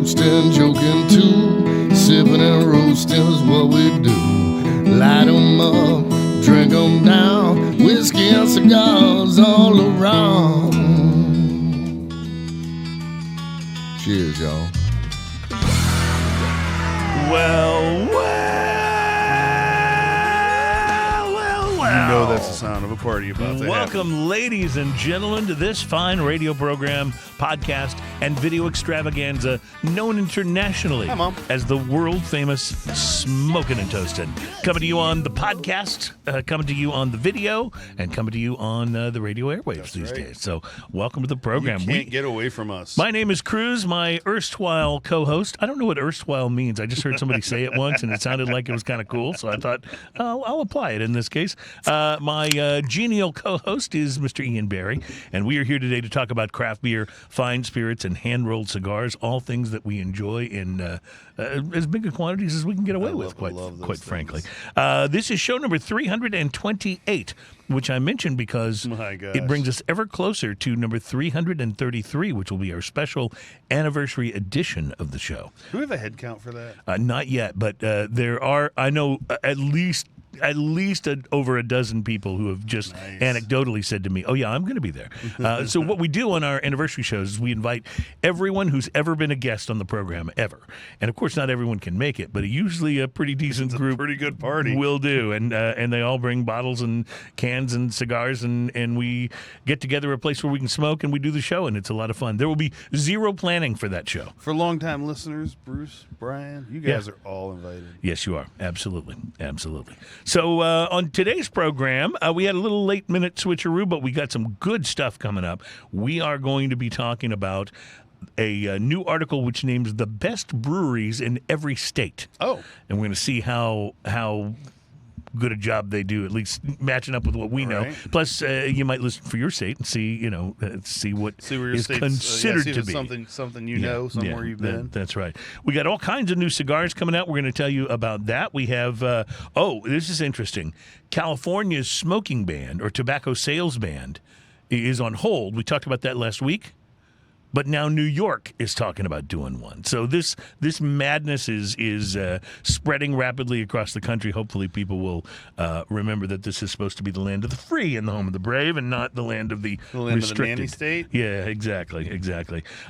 toasting, joking too. Sipping and roasting is what we do. Light 'em up, drink 'em down. Whiskey and cigars all around. Cheers, y'all. Well. You know that's the sound of a party about to Welcome, happen. ladies and gentlemen, to this fine radio program, podcast, and video extravaganza known internationally Hi, Mom. as the world-famous Smokin' and Toastin'. Coming to you on the podcast, coming to you on the video, and coming to you on the radio airwaves these days. So welcome to the program. You can't get away from us. My name is Cruz, my erstwhile co-host. I don't know what erstwhile means. I just heard somebody say it once, and it sounded like it was kind of cool, so I thought I'll apply it in this case. My genial co-host is Mr. Ian Barry, and we are here today to talk about craft beer, fine spirits, and hand-rolled cigars, all things that we enjoy in as big a quantities as we can get away with, quite frankly. This is show number 328, which I mentioned because it brings us ever closer to number 333, which will be our special anniversary edition of the show. Do we have a head count for that? Not yet, but there are, I know, at least over a dozen people who have just anecdotally said to me, oh, yeah, I'm going to be there. So what we do on our anniversary shows is we invite everyone who's ever been a guest on the program, ever. And, of course, not everyone can make it, but usually a pretty decent group. A pretty good party. Will do. And they all bring bottles and cans and cigars, and we get together a place where we can smoke, and we do the show, and it's a lot of fun. There will be zero planning for that show. For longtime listeners, Bruce, Brian, you guys are all invited. Yes, you are. Absolutely. Absolutely. So on today's program, we had a little late-minute switcheroo, but we got some good stuff coming up. We are going to be talking about a new article which names the best breweries in every state. Oh. And we're going to see how good a job they do, at least matching up with what we know. Right. Plus, you might listen for your state and see, see what where your is state's, considered see if to it's be something you know, somewhere you've been. That's right. We got all kinds of new cigars coming out. We're going to tell you about that. We have, this is interesting. California's smoking ban or tobacco sales ban is on hold. We talked about that last week. But now New York is talking about doing one. So this madness is spreading rapidly across the country. Hopefully people will remember that this is supposed to be the land of the free and the home of the brave and not the land of the land restricted. of the nanny state? Yeah, exactly.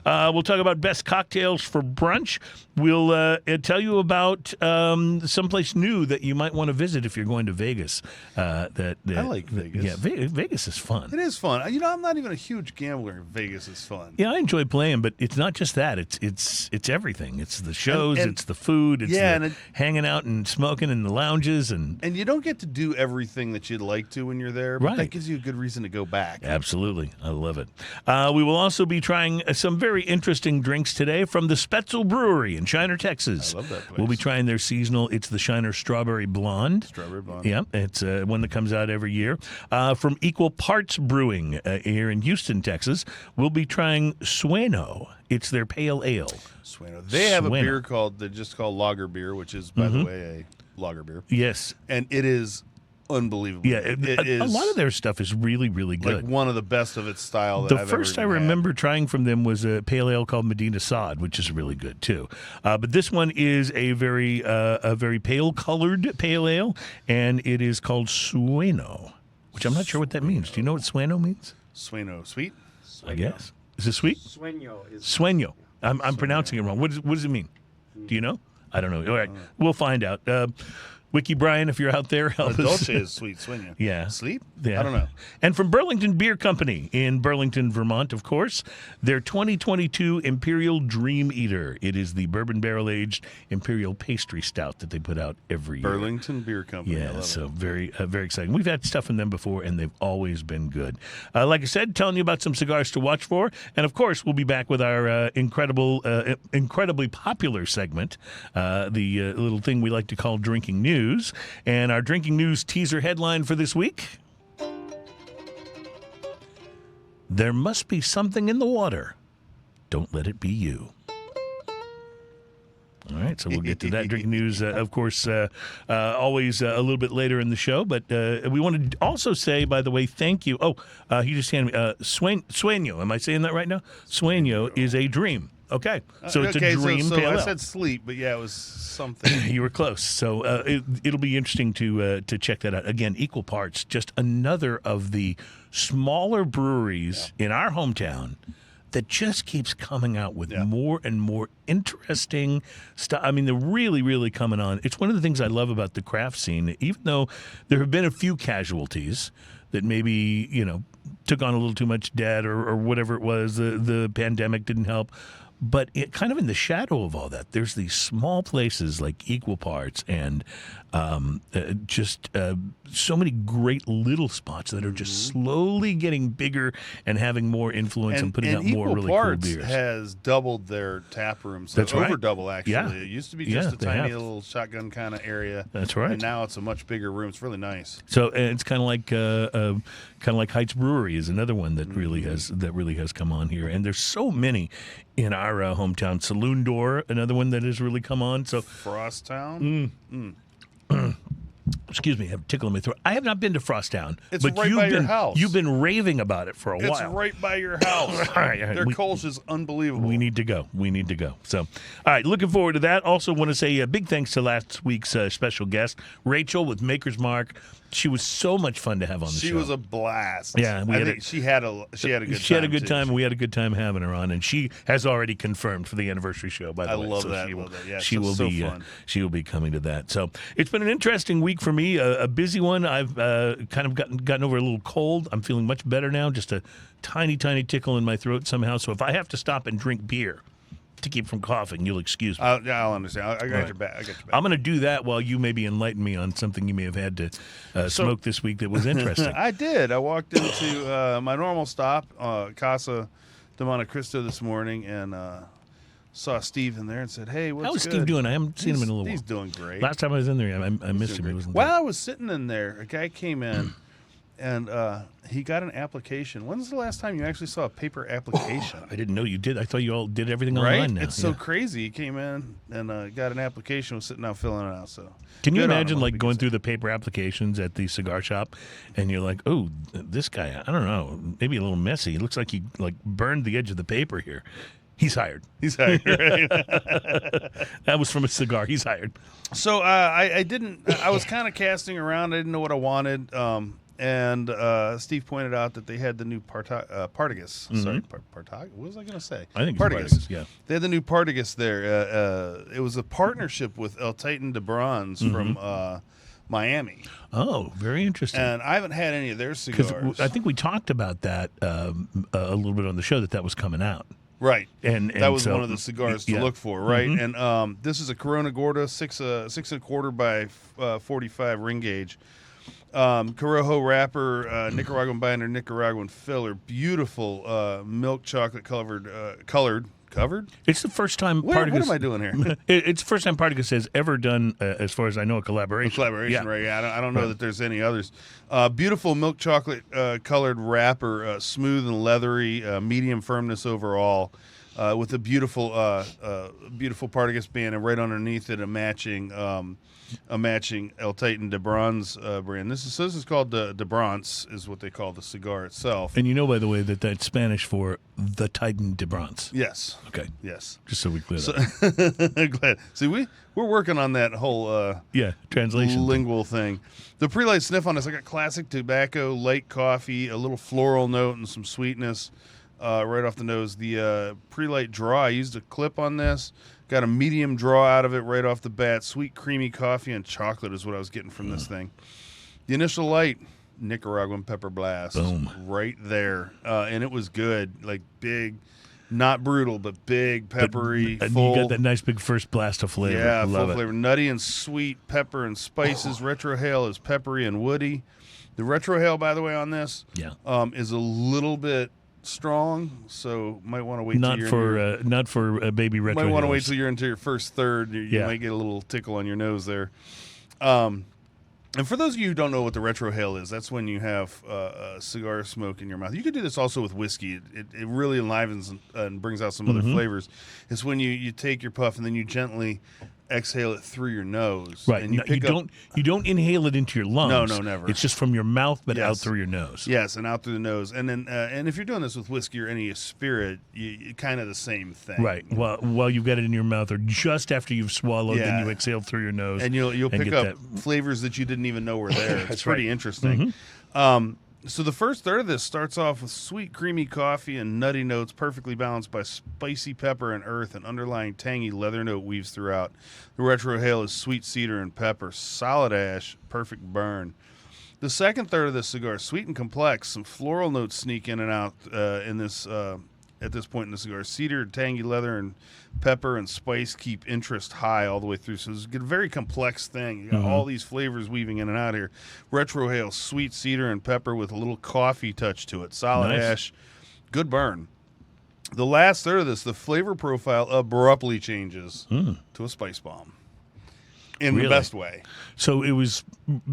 We'll talk about best cocktails for brunch. We'll tell you about someplace new that you might want to visit if you're going to Vegas. I like Vegas. Yeah, Vegas is fun. It is fun. I'm not even a huge gambler. Vegas is fun. Yeah, I enjoy playing, but it's not just that. It's everything. It's the shows, it's the food, it's hanging out and smoking in the lounges. And you don't get to do everything that you'd like to when you're there, but that gives you a good reason to go back. Absolutely. I love it. We will also be trying some very interesting drinks today from the Spetzel Brewery in Shiner, Texas. I love that place. We'll be trying their seasonal, it's the Shiner Strawberry Blonde. Strawberry Blonde. Yeah, it's one that comes out every year. From Equal Parts Brewing here in Houston, Texas, we'll be trying Sueno. It's their pale ale. Sueno. They have a beer called lager beer, which is, by the way, a lager beer. Yes. And it is unbelievable. Yeah, a lot of their stuff is really, really good. Like one of the best of its style that the I've first ever I remember trying from them was a pale ale called Medina Sod, which is really good too. But this one is a very pale colored pale ale, and it is called Sueno, which I'm not sure what that means. Do you know what Sueno means? Sueno, sweet? I guess. Is it sweet? Sueño. I'm pronouncing it wrong. What does it mean? Do you know? I don't know. All right, we'll find out. Wiki Brian, if you're out there, help us. Dolce is sweet, Sueño. Yeah. Sleep? Yeah. I don't know. And from Burlington Beer Company in Burlington, Vermont, of course, their 2022 Imperial Dream Eater. It is the bourbon barrel-aged Imperial pastry stout that they put out every year. Burlington Beer Company. Yeah, so very exciting. We've had stuff from them before, and they've always been good. Like I said, telling you about some cigars to watch for. And, of course, we'll be back with our incredibly popular segment, the little thing we like to call Drinking News. And our Drinking News teaser headline for this week: there must be something in the water. Don't let it be you. All right, so we'll get to that drinking news, of course, always a little bit later in the show. But we want to also say, by the way, thank you. He just handed me Sueño. Am I saying that right now? Sueño is a dream. Okay. So it's a dream so pale ale. I said sleep, but yeah, it was something. You were close. So it'll be interesting to check that out. Again, equal parts, just another of the smaller breweries in our hometown that just keeps coming out with more and more interesting stuff. I mean, they're really, really coming on. It's one of the things I love about the craft scene, even though there have been a few casualties that maybe, took on a little too much debt or whatever it was. The pandemic didn't help. But kind of in the shadow of all that, there's these small places like Equal Parts and just so many great little spots that are just slowly getting bigger and having more influence and putting out more really cool beers. Equal Parts has doubled their tap rooms. That's right. Over double, actually. Yeah. It used to be just a tiny have. little shotgun kind of area. That's right. And now it's a much bigger room. It's really nice. So it's kind of like Heights Brewery is another one that really has come on here, and there's so many in our hometown. Saloon Door, another one that has really come on. So Frosttown. Excuse me, I have a tickle in my throat. I have not been to Frosttown. It's but right by your house. You've been raving about it for a while. It's right by your house. All right. Their Kolsch is unbelievable. We need to go. So, all right, looking forward to that. Also want to say a big thanks to last week's special guest, Rachel with Maker's Mark. She was so much fun to have on the show. She was a blast. Yeah, she had a good time. She had a good time. We had a good time having her on, and she has already confirmed for the anniversary show. By the way, I love so that. Yeah, she will so be. fun. She will be coming to that. So it's been an interesting week for me. A busy one. I've kind of gotten over a little cold. I'm feeling much better now. Just a tiny tickle in my throat somehow. So if I have to stop and drink beer to keep from coughing, you'll excuse me. I'll understand. I got your back. I'm going to do that while you maybe enlighten me on something you may have had to smoke this week that was interesting. I did. I walked into my normal stop, Casa de Monte Cristo this morning, and saw Steve in there and said, "Hey, what's How's good?" Steve doing? I haven't seen him in a little while. He's doing great. Last time I was in there, I missed him. He wasn't While there. I was sitting in there, a guy came in, and he got an application. When's the last time you actually saw a paper application? I didn't know you did. I thought you all did everything Right? online now. It's so crazy. He came in and got an application, was sitting out filling it out. So Can you good on imagine him, like going because- through the paper applications at the cigar shop, and you're like, oh, this guy, I don't know, maybe a little messy. It looks like he burned the edge of the paper here. He's hired. He's hired. Right? That was from a cigar. He's hired. So I didn't. I was kind of casting around. I didn't know what I wanted. And Steve pointed out that they had the new Partagas. Sorry, Partag. What was I going to say? I think it's Partagas. Partagas, yeah. They had the new Partagas there. It was a partnership with El Titan de Bronze from Miami. Oh, very interesting. And I haven't had any of their cigars. I think we talked about that a little bit on the show that was coming out. Right, and that was so, one of the cigars to look for, right? And this is a Corona Gorda 6 1/4 by 45 ring gauge. Corojo wrapper, Nicaraguan binder, Nicaraguan filler. Beautiful milk chocolate colored. It's the first time Partagas. What am I doing here? It's the first time Partagas has ever done, as far as I know, a collaboration. Right? Yeah, I don't know that there's any others. Beautiful milk chocolate colored wrapper, smooth and leathery, medium firmness overall, with a beautiful Partagas band, and right underneath it a matching El Titan de Bronze brand. This is called de Bronze, is what they call the cigar itself. And you know, by the way, that's Spanish for the Titan de Bronze. Yes. Okay. Yes. Just so we clear that. Glad. See, we're working on that whole translation lingual thing. The pre-light sniff on this, I got classic tobacco, light coffee, a little floral note, and some sweetness right off the nose. The pre-light draw, I used a clip on this. Got a medium draw out of it right off the bat. Sweet, creamy coffee and chocolate is what I was getting from this thing. The initial light, Nicaraguan pepper blast. Boom. Right there. And it was good. Like big, not brutal, but big, peppery, and full. You got that nice big first blast of flavor. Yeah, Love full flavor. Nutty and sweet, pepper and spices. Retrohale is peppery and woody. The Retrohale, by the way, on this is a little bit strong, so might want to wait. Not for a baby retro. Might want to wait till you're into your first third. You might get a little tickle on your nose there. And for those of you who don't know what the retrohale is, that's when you have a cigar smoke in your mouth. You could do this also with whiskey. It really enlivens and brings out some other flavors. It's when you take your puff and then you gently exhale it through your nose. Right. And you No, you pick up, don't inhale it into your lungs. No, never. It's just from your mouth, but out Yes. through your nose. Yes, and out through the nose. And then, and if you're doing this with whiskey or any spirit, you kind of the same thing. Right. While you've got it in your mouth, or just after you've swallowed, then Yeah. you exhale through your nose. And you'll pick get up that- flavors that you didn't even know were there. It's That's pretty right. interesting. So the first third of this starts off with sweet, creamy coffee and nutty notes, perfectly balanced by spicy pepper and earth. An underlying tangy leather note weaves throughout. The retrohale is sweet cedar and pepper, solid ash, perfect burn. The second third of this cigar is sweet and complex. Some floral notes sneak in and out in this at this point in the cigar. Cedar, tangy leather, and pepper and spice keep interest high all the way through. So it's a very complex thing. You got all these flavors weaving in and out here. Retrohale, sweet cedar and pepper with a little coffee touch to it. Solid Nice. ash, good burn. The last third of this, the flavor profile abruptly changes to a spice bomb. In Really? the best way. So it was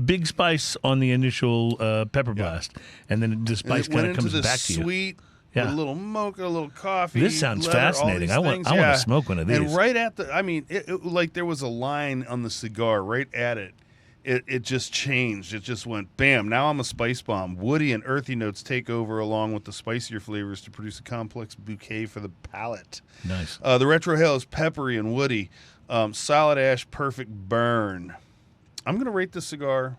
big spice on the initial pepper blast, and then the spice And it went kind of into comes this back to you. sweet, Yeah. with a little mocha, a little coffee. This sounds leather, all fascinating. these I want things. to Yeah. smoke one of And these. right at the, I mean, it like there was a line on the cigar right at it. It just changed. It just went bam. Now I'm a spice bomb. Woody and earthy notes take over along with the spicier flavors to produce a complex bouquet for the palate. Nice. The retrohale is peppery and woody. Solid ash, perfect burn. I'm going to rate this cigar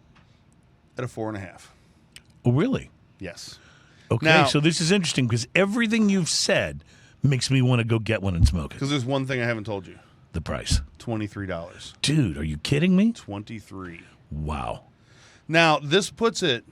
at a 4.5. Oh, really? Yes. Okay. Now- So this is interesting because everything you've said makes me want to go get one and smoke it. Because there's one thing I haven't told you. The price. $23. Dude, are you kidding me? 23. Wow. Now, this puts it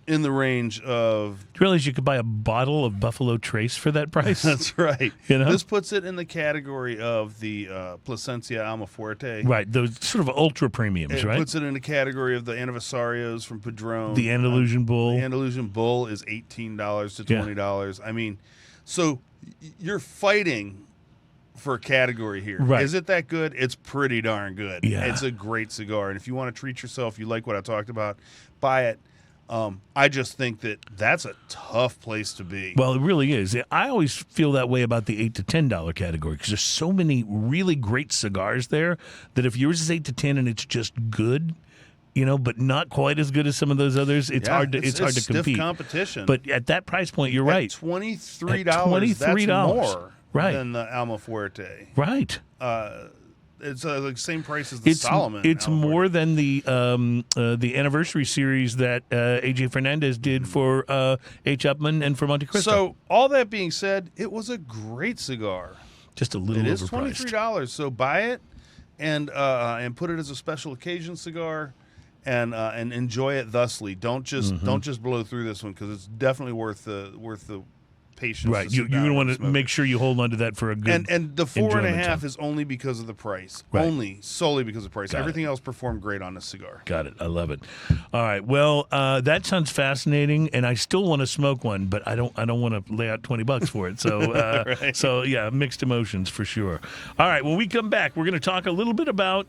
in the range of Do you realize you could buy a bottle of Buffalo Trace for that price? that's right. You know? This puts it in the category of the Plasencia Almafuerte. Right. Those sort of ultra premiums, It right? puts it in the category of the Anniversarios from Padron. The Andalusian Bull. The Andalusian Bull is $18 to $20. I mean, so you're fighting for a category here. Right. Is it that good? It's pretty darn good. Yeah. It's a great cigar. And if you want to treat yourself, you like what I talked about, buy it. I just think that that's a tough place to be. Well, it really is. I always feel that way about the $8 to $10 category because there's so many really great cigars there that if yours is $8 to $10 and it's just good, you know, but not quite as good as some of those others, it's Yeah, hard to hard to stiff compete. competition. But at that price point, you're right. $23, At $23, that's more right. than the Almafuerte. Right. It's like same price as the Solomon. It's Almafuerte. more than the anniversary series that AJ Fernandez did for H. Upman and for Monte Cristo. So all that being said, it was a great cigar. just a little It is overpriced. $23. So buy it and put it as a special occasion cigar, and enjoy it thusly. Don't just blow through this one because it's definitely worth the patience. Right. to You're sit going down to want and to smoke make it. sure you hold on to that for a good And the enjoyment 4.5 time. is only because of the price. Right. Solely because of price. Got it. Everything else performed great on this cigar. Got it. I love it. All right. Well, that sounds fascinating, and I still want to smoke one, but I don't want to lay out $20 for it. So, so yeah, mixed emotions for sure. All right. When we come back, we're going to talk a little bit about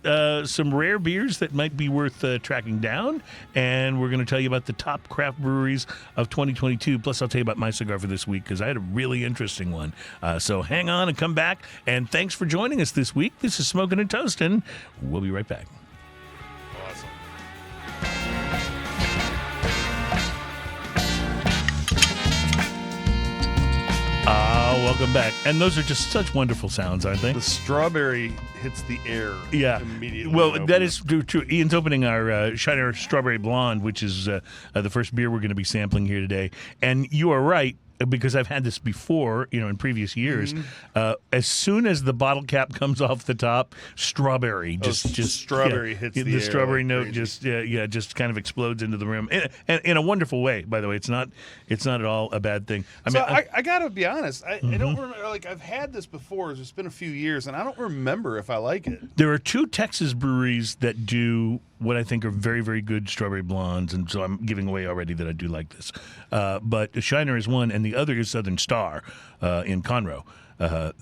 some rare beers that might be worth tracking down, and we're going to tell you about the top craft breweries of 2022. Plus, I'll tell you about my cigar for this week because I had a really interesting one. So hang on and come back. And thanks for joining us this week. This is Smoking and Toasting. We'll be right back. Awesome. Welcome back. And those are just such wonderful sounds, aren't they? The strawberry hits the air immediately. Well, when I that open is true. Ian's opening our Shiner Strawberry Blonde, which is the first beer we're going to be sampling here today. And you are right, because I've had this before, in previous years. As soon as the bottle cap comes off the top, strawberry just strawberry hits the air strawberry like note crazy. just kind of explodes into the room, and in a wonderful way. By the way, it's not at all a bad thing. I gotta be honest. I don't remember. Like I've had this before. It's been a few years, and I don't remember if I like it. There are two Texas breweries that do what I think are very, very good strawberry blondes, and so I'm giving away already that I do like this. But Shiner is one, and the other is Southern Star in Conroe.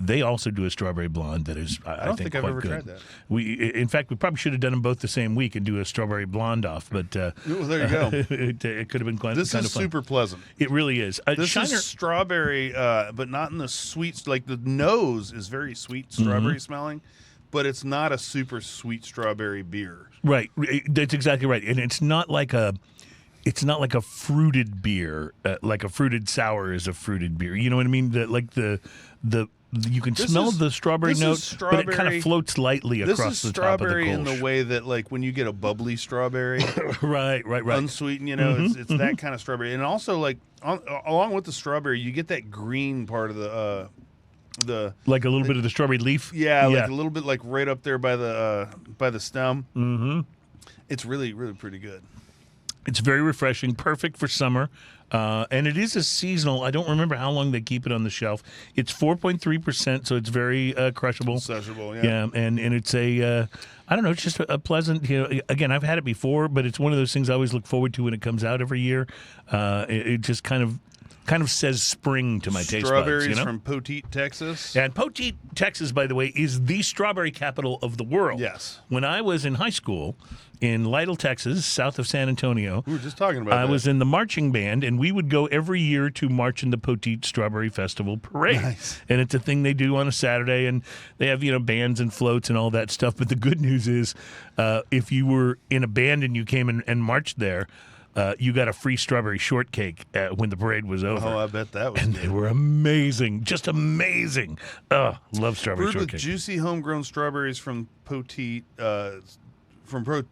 They also do a strawberry blonde that is, I don't think, think I've quite ever good. tried that. In fact, we probably should have done them both the same week and do a strawberry blonde off. But Well, there you go. it could have been quite This kind is of fun. super pleasant. It really is. This Shiner, is strawberry, but not in the sweet. Like the nose is very sweet, strawberry smelling, but it's not a super sweet strawberry beer. Right. That's exactly right. And it's not like a fruited beer, like a fruited sour is a fruited beer. You know what I mean? You can smell the strawberry note, but it kind of floats lightly across the top of the This is strawberry kolsch. in the way that, like, when you get a bubbly strawberry, right. unsweetened, it's that kind of strawberry. And also, like, along with the strawberry, you get that green part of the like a little bit of the strawberry leaf. Yeah, like a little bit, like right up there by the stem. Mm-hmm. It's really, really pretty good. It's very refreshing, perfect for summer. And it is a seasonal. I don't remember how long they keep it on the shelf. It's 4.3%, so it's very crushable. Accessible, yeah. Yeah, and it's I don't know, it's just a pleasant, again, I've had it before, but it's one of those things I always look forward to when it comes out every year. It just kind of says spring to my taste buds. Strawberries from Poteet, Texas. And Poteet, Texas, by the way, is the strawberry capital of the world. Yes. When I was in high school in Lytle, Texas, south of San Antonio, We were just talking about I that. was in the marching band, and we would go every year to march in the Poteet Strawberry Festival Parade. Nice. And it's a thing they do on a Saturday, and they have, bands and floats and all that stuff. But the good news is, if you were in a band and you came and marched there, you got a free strawberry shortcake when the parade was over. Oh, I bet that was And good. they were amazing, just amazing. Love strawberry Brewed with shortcake. juicy homegrown strawberries from Poteet,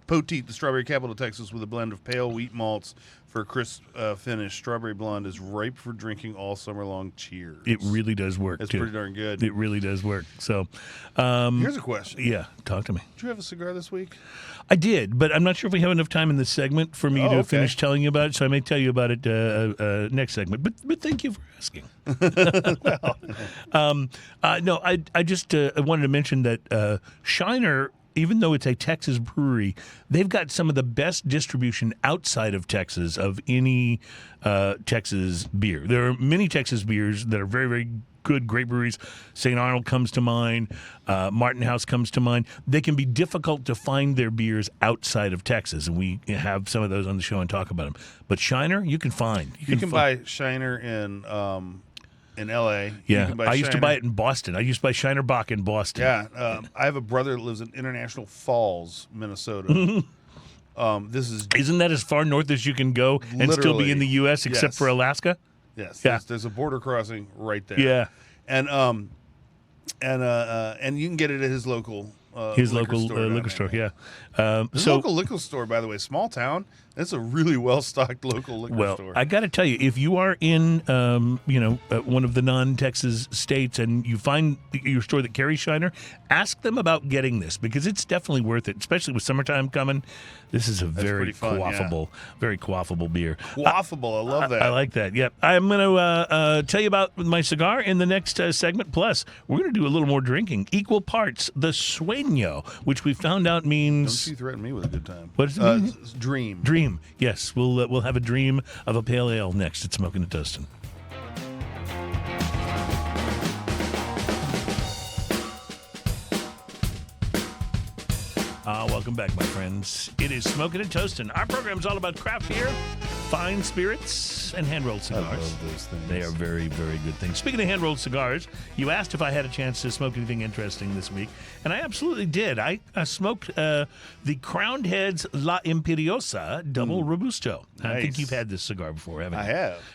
Poteet, the strawberry capital of Texas, with a blend of pale wheat malts for a crisp finish. Strawberry blonde is ripe for drinking all summer long. Cheers. It really does work, It's too. pretty darn good. It really does work. So, Here's a question. yeah, talk to me. Did you have a cigar this week? I did, but I'm not sure if we have enough time in this segment for me to okay. finish telling you about it, so I may tell you about it next segment. But thank you for asking. No, I just wanted to mention that Shiner, even though it's a Texas brewery, they've got some of the best distribution outside of Texas of any Texas beer. There are many Texas beers that are very, very good, great breweries. St. Arnold comes to mind. Martin House comes to mind. They can be difficult to find their beers outside of Texas, and we have some of those on the show and talk about them. But Shiner, you can find. You can buy Shiner in L.A. Yeah, I used to buy it in Boston. I used to buy Shiner Bock in Boston. Yeah, I have a brother that lives in International Falls, Minnesota. Isn't that as far north as you can go and still be in the U.S. except Yes. for Alaska? Yes, Yeah. there's a border crossing right there. Yeah. and you can get it at his local His liquor local store down liquor store, there. yeah. His So, local liquor store, by the way, small town. It's a really well stocked local liquor well, store. I got to tell you, if you are in, one of the non-Texas states and you find your store that carries Shiner, ask them about getting this because it's definitely worth it, especially with summertime coming. This is a very pretty fun, yeah. very quaffable beer. Quaffable, I love that. I like that. Yep. I'm going to tell you about my cigar in the next segment. Plus, we're going to do a little more drinking. Equal parts the Sueño, which we found out Don't means you threaten me with a good time. What does it mean? Dream. dream. Yes, we'll have a dream of a pale ale next at Smoking and Toasting. Welcome back, my friends. It is Smoking and Toasting. Our program is all about craft beer, fine spirits, and hand-rolled I cigars. love those things. They are very, very good things. Speaking of hand-rolled cigars, you asked if I had a chance to smoke anything interesting this week, and I absolutely did. I smoked the Crowned Heads La Imperiosa Double Robusto. I think Nice. you've had this cigar before, haven't you? I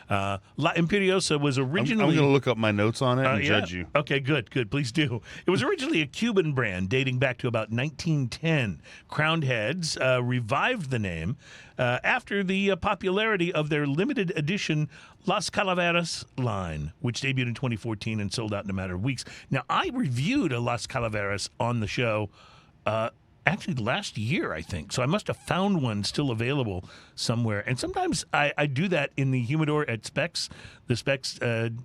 have. La Imperiosa was I'm originally... going to look up my notes on it and yeah. judge you. Okay, good. Please do. It was originally a Cuban brand dating back to about 1910. Crowned Heads revived the name after the popularity of their limited edition Las Calaveras line, which debuted in 2014 and sold out in a matter of weeks. Now, I reviewed a Las Calaveras on the show actually last year, I think. So I must have found one still available somewhere. And sometimes I do that in the humidor at Specs, the Specs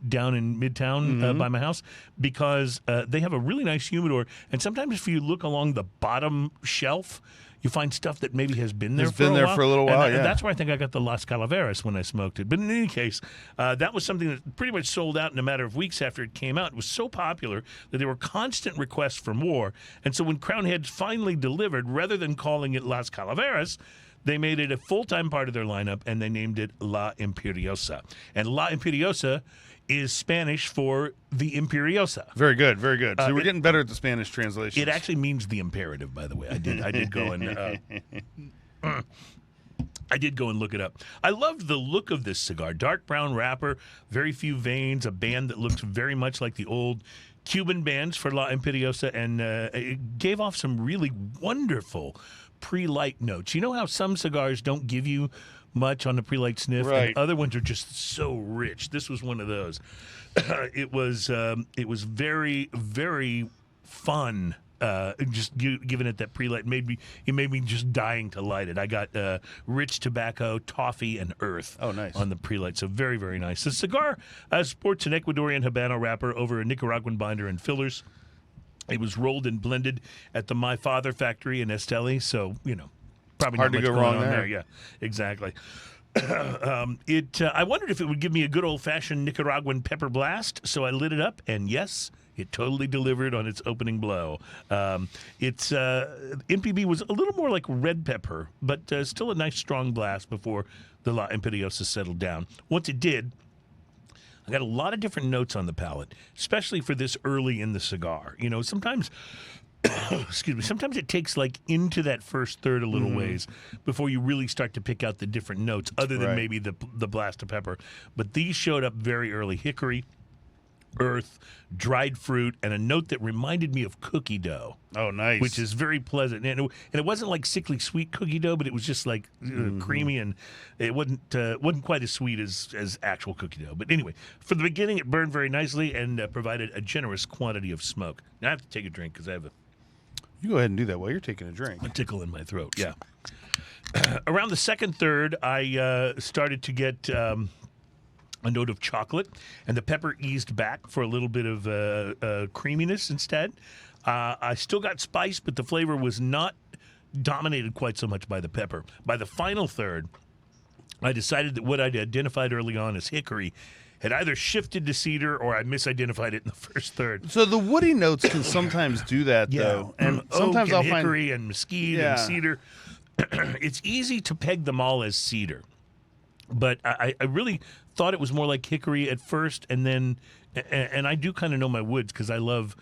down in Midtown by my house, because they have a really nice humidor. And sometimes if you look along the bottom shelf, you find stuff that maybe has been there It's for been a there while. for a little while, And yeah. that's where I think I got the Las Calaveras when I smoked it. But in any case, that was something that pretty much sold out in a matter of weeks after it came out. It was so popular that there were constant requests for more. And so when Crown Heads finally delivered, rather than calling it Las Calaveras, they made it a full-time part of their lineup, and they named it La Imperiosa. And La Imperiosa is Spanish for the Imperiosa. Very good, very good. So we're getting better at the Spanish translation. It actually means the imperative, by the way. I did go and I did go and look it up. I loved the look of this cigar. Dark brown wrapper, very few veins, a band that looked very much like the old Cuban bands for La Imperiosa, and it gave off some really wonderful pre-light notes. You know how some cigars don't give you much on the pre-light sniff, right, and other ones are just so rich. This was one of those. It was very, very fun. Just giving it that pre-light it made me just dying to light it. I got rich tobacco, toffee, and earth. Oh, nice. On the pre-light, so very, very nice. The cigar sports an Ecuadorian Habano wrapper over a Nicaraguan binder and fillers. It was rolled and blended at the My Father factory in Esteli, so probably hard not to much go going wrong on there. Yeah, exactly. I wondered if it would give me a good old-fashioned Nicaraguan pepper blast, so I lit it up, and yes, it totally delivered on its opening blow. MPB was a little more like red pepper, but still a nice strong blast before the La Imperiosa settled down. Once it did, I got a lot of different notes on the palate, especially for this early in the cigar. Sometimes excuse me, sometimes it takes like into that first third a little ways before you really start to pick out the different notes, other than Right. maybe the blast of pepper. But these showed up very early: hickory, earth, dried fruit, and a note that reminded me of cookie dough, Oh, nice. which is very pleasant. And it wasn't like sickly sweet cookie dough, but it was just like creamy, and it wasn't quite as sweet as actual cookie dough. But anyway, for the beginning, it burned very nicely and provided a generous quantity of smoke. Now I have to take a drink because I have You go ahead and do that while you're taking a drink. a tickle in my throat. Yeah. Around the second third, I started to get a note of chocolate, and the pepper eased back for a little bit of creaminess instead. I still got spice, but the flavor was not dominated quite so much by the pepper. By the final third, I decided that what I'd identified early on as hickory had either shifted to cedar or I misidentified it in the first third. So the woody notes can sometimes do that, though. And sometimes Oak I'll and find hickory and mesquite Yeah. and cedar. It's easy to peg them all as cedar, but I really thought it was more like hickory at first, and then I do kind of know my woods because I love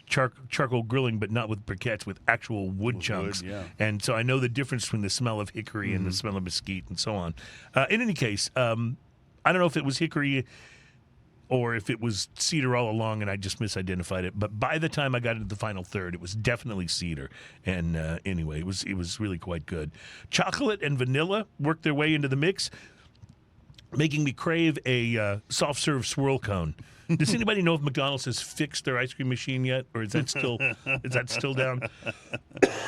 charcoal grilling, but not with briquettes, with actual wood chunks. yeah. And so I know the difference between the smell of hickory and the smell of mesquite and so on. In any case, I don't know if it was hickory or if it was cedar all along and I just misidentified it. But by the time I got into the final third, it was definitely cedar. And anyway, it was really quite good. Chocolate and vanilla worked their way into the mix, making me crave a soft serve swirl cone. Does anybody know if McDonald's has fixed their ice cream machine yet, or is that still down?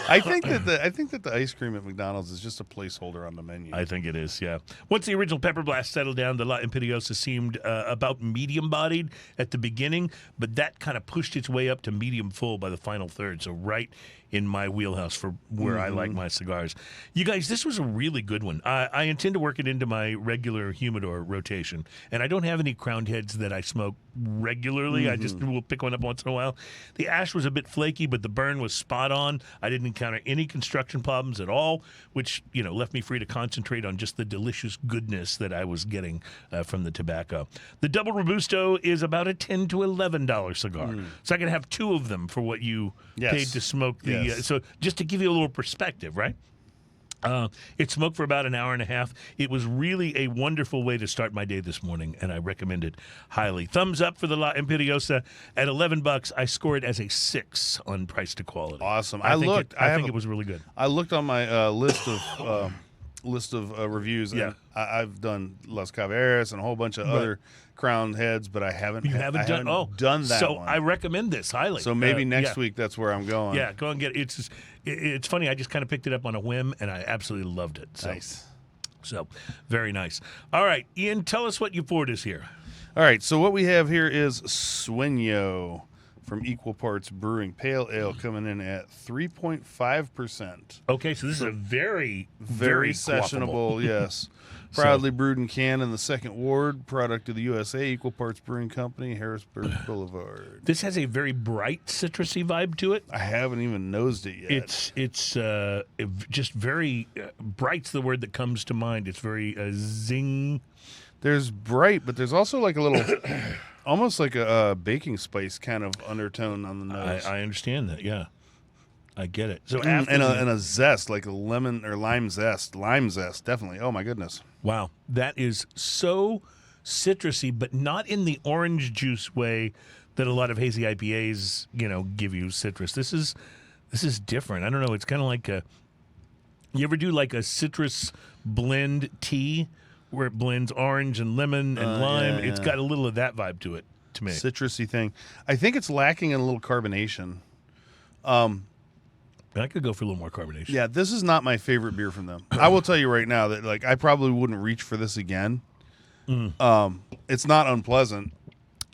I think that the ice cream at McDonald's is just a placeholder on the menu. I think it is, yeah. Once the original pepper blast settled down, the La Imperiosa seemed about medium-bodied at the beginning, but that kind of pushed its way up to medium full by the final third, so right in my wheelhouse for where I like my cigars. You guys, this was a really good one. I intend to work it into my regular humidor rotation, and I don't have any crowned heads that I smoke regularly. I just will pick one up once in a while. The ash was a bit flaky, but the burn was spot on. I didn't encounter any construction problems at all, which left me free to concentrate on just the delicious goodness that I was getting from the tobacco. The Double Robusto is about a $10 to $11 cigar, so I can have two of them for what you paid to smoke the. Yes. So just to give you a little perspective, right? It smoked for about an hour and a half. It was really a wonderful way to start my day this morning, and I recommend it highly. Thumbs up for the La Imperiosa at $11. I score it as a 6 on price to quality. Awesome. I think it it was really good. I looked on my list of reviews. And Yeah. I've done Las Caballeras and a whole bunch of other crowned heads, but I haven't. You haven't done that so one. I recommend this highly. So maybe next yeah. week that's where I'm going. Yeah, go and get it. It's funny. I just kind of picked it up on a whim, and I absolutely loved it. So, Nice. So very nice. All right, Ian, tell us what you poured us here. All right. So what we have here is Sueño from Equal Parts Brewing Pale Ale, coming in at 3.5%. Okay, so this is a very, Very quaffable. sessionable, yes. Proudly brewed and canned in the Second Ward, product of the USA, Equal Parts Brewing Company, Harrisburg Boulevard. This has a very bright citrusy vibe to it. I haven't even nosed it yet. It's just very bright's the word that comes to mind. It's very zing. There's bright, but there's also like a little, almost like a baking spice kind of undertone on the nose. I understand that. Yeah, I get it. So and after a zest, like a lemon or lime zest. Lime zest, definitely. Oh my goodness. wow, that is so citrusy, but not in the orange juice way that a lot of hazy IPAs, give you citrus. This is different. I don't know. It's kind of like you ever do like a citrus blend tea where it blends orange and lemon and lime? yeah. It's got a little of that vibe to it, to me. Citrusy thing. I think it's lacking in a little carbonation. I could go for a little more carbonation. Yeah, this is not my favorite beer from them. I will tell you right now that like I probably wouldn't reach for this again. It's not unpleasant.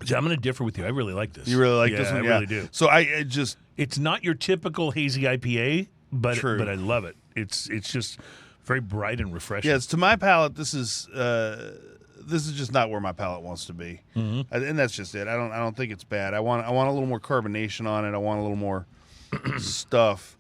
See, I'm going to differ with you. I really like this. You really like this one? I really do. So I just It's not your typical hazy IPA, but True. but I love it. It's just very bright and refreshing. yeah, it's to my palate. This is just not where my palate wants to be, and that's just it. I don't think it's bad. I want a little more carbonation on it. I want a little more stuff.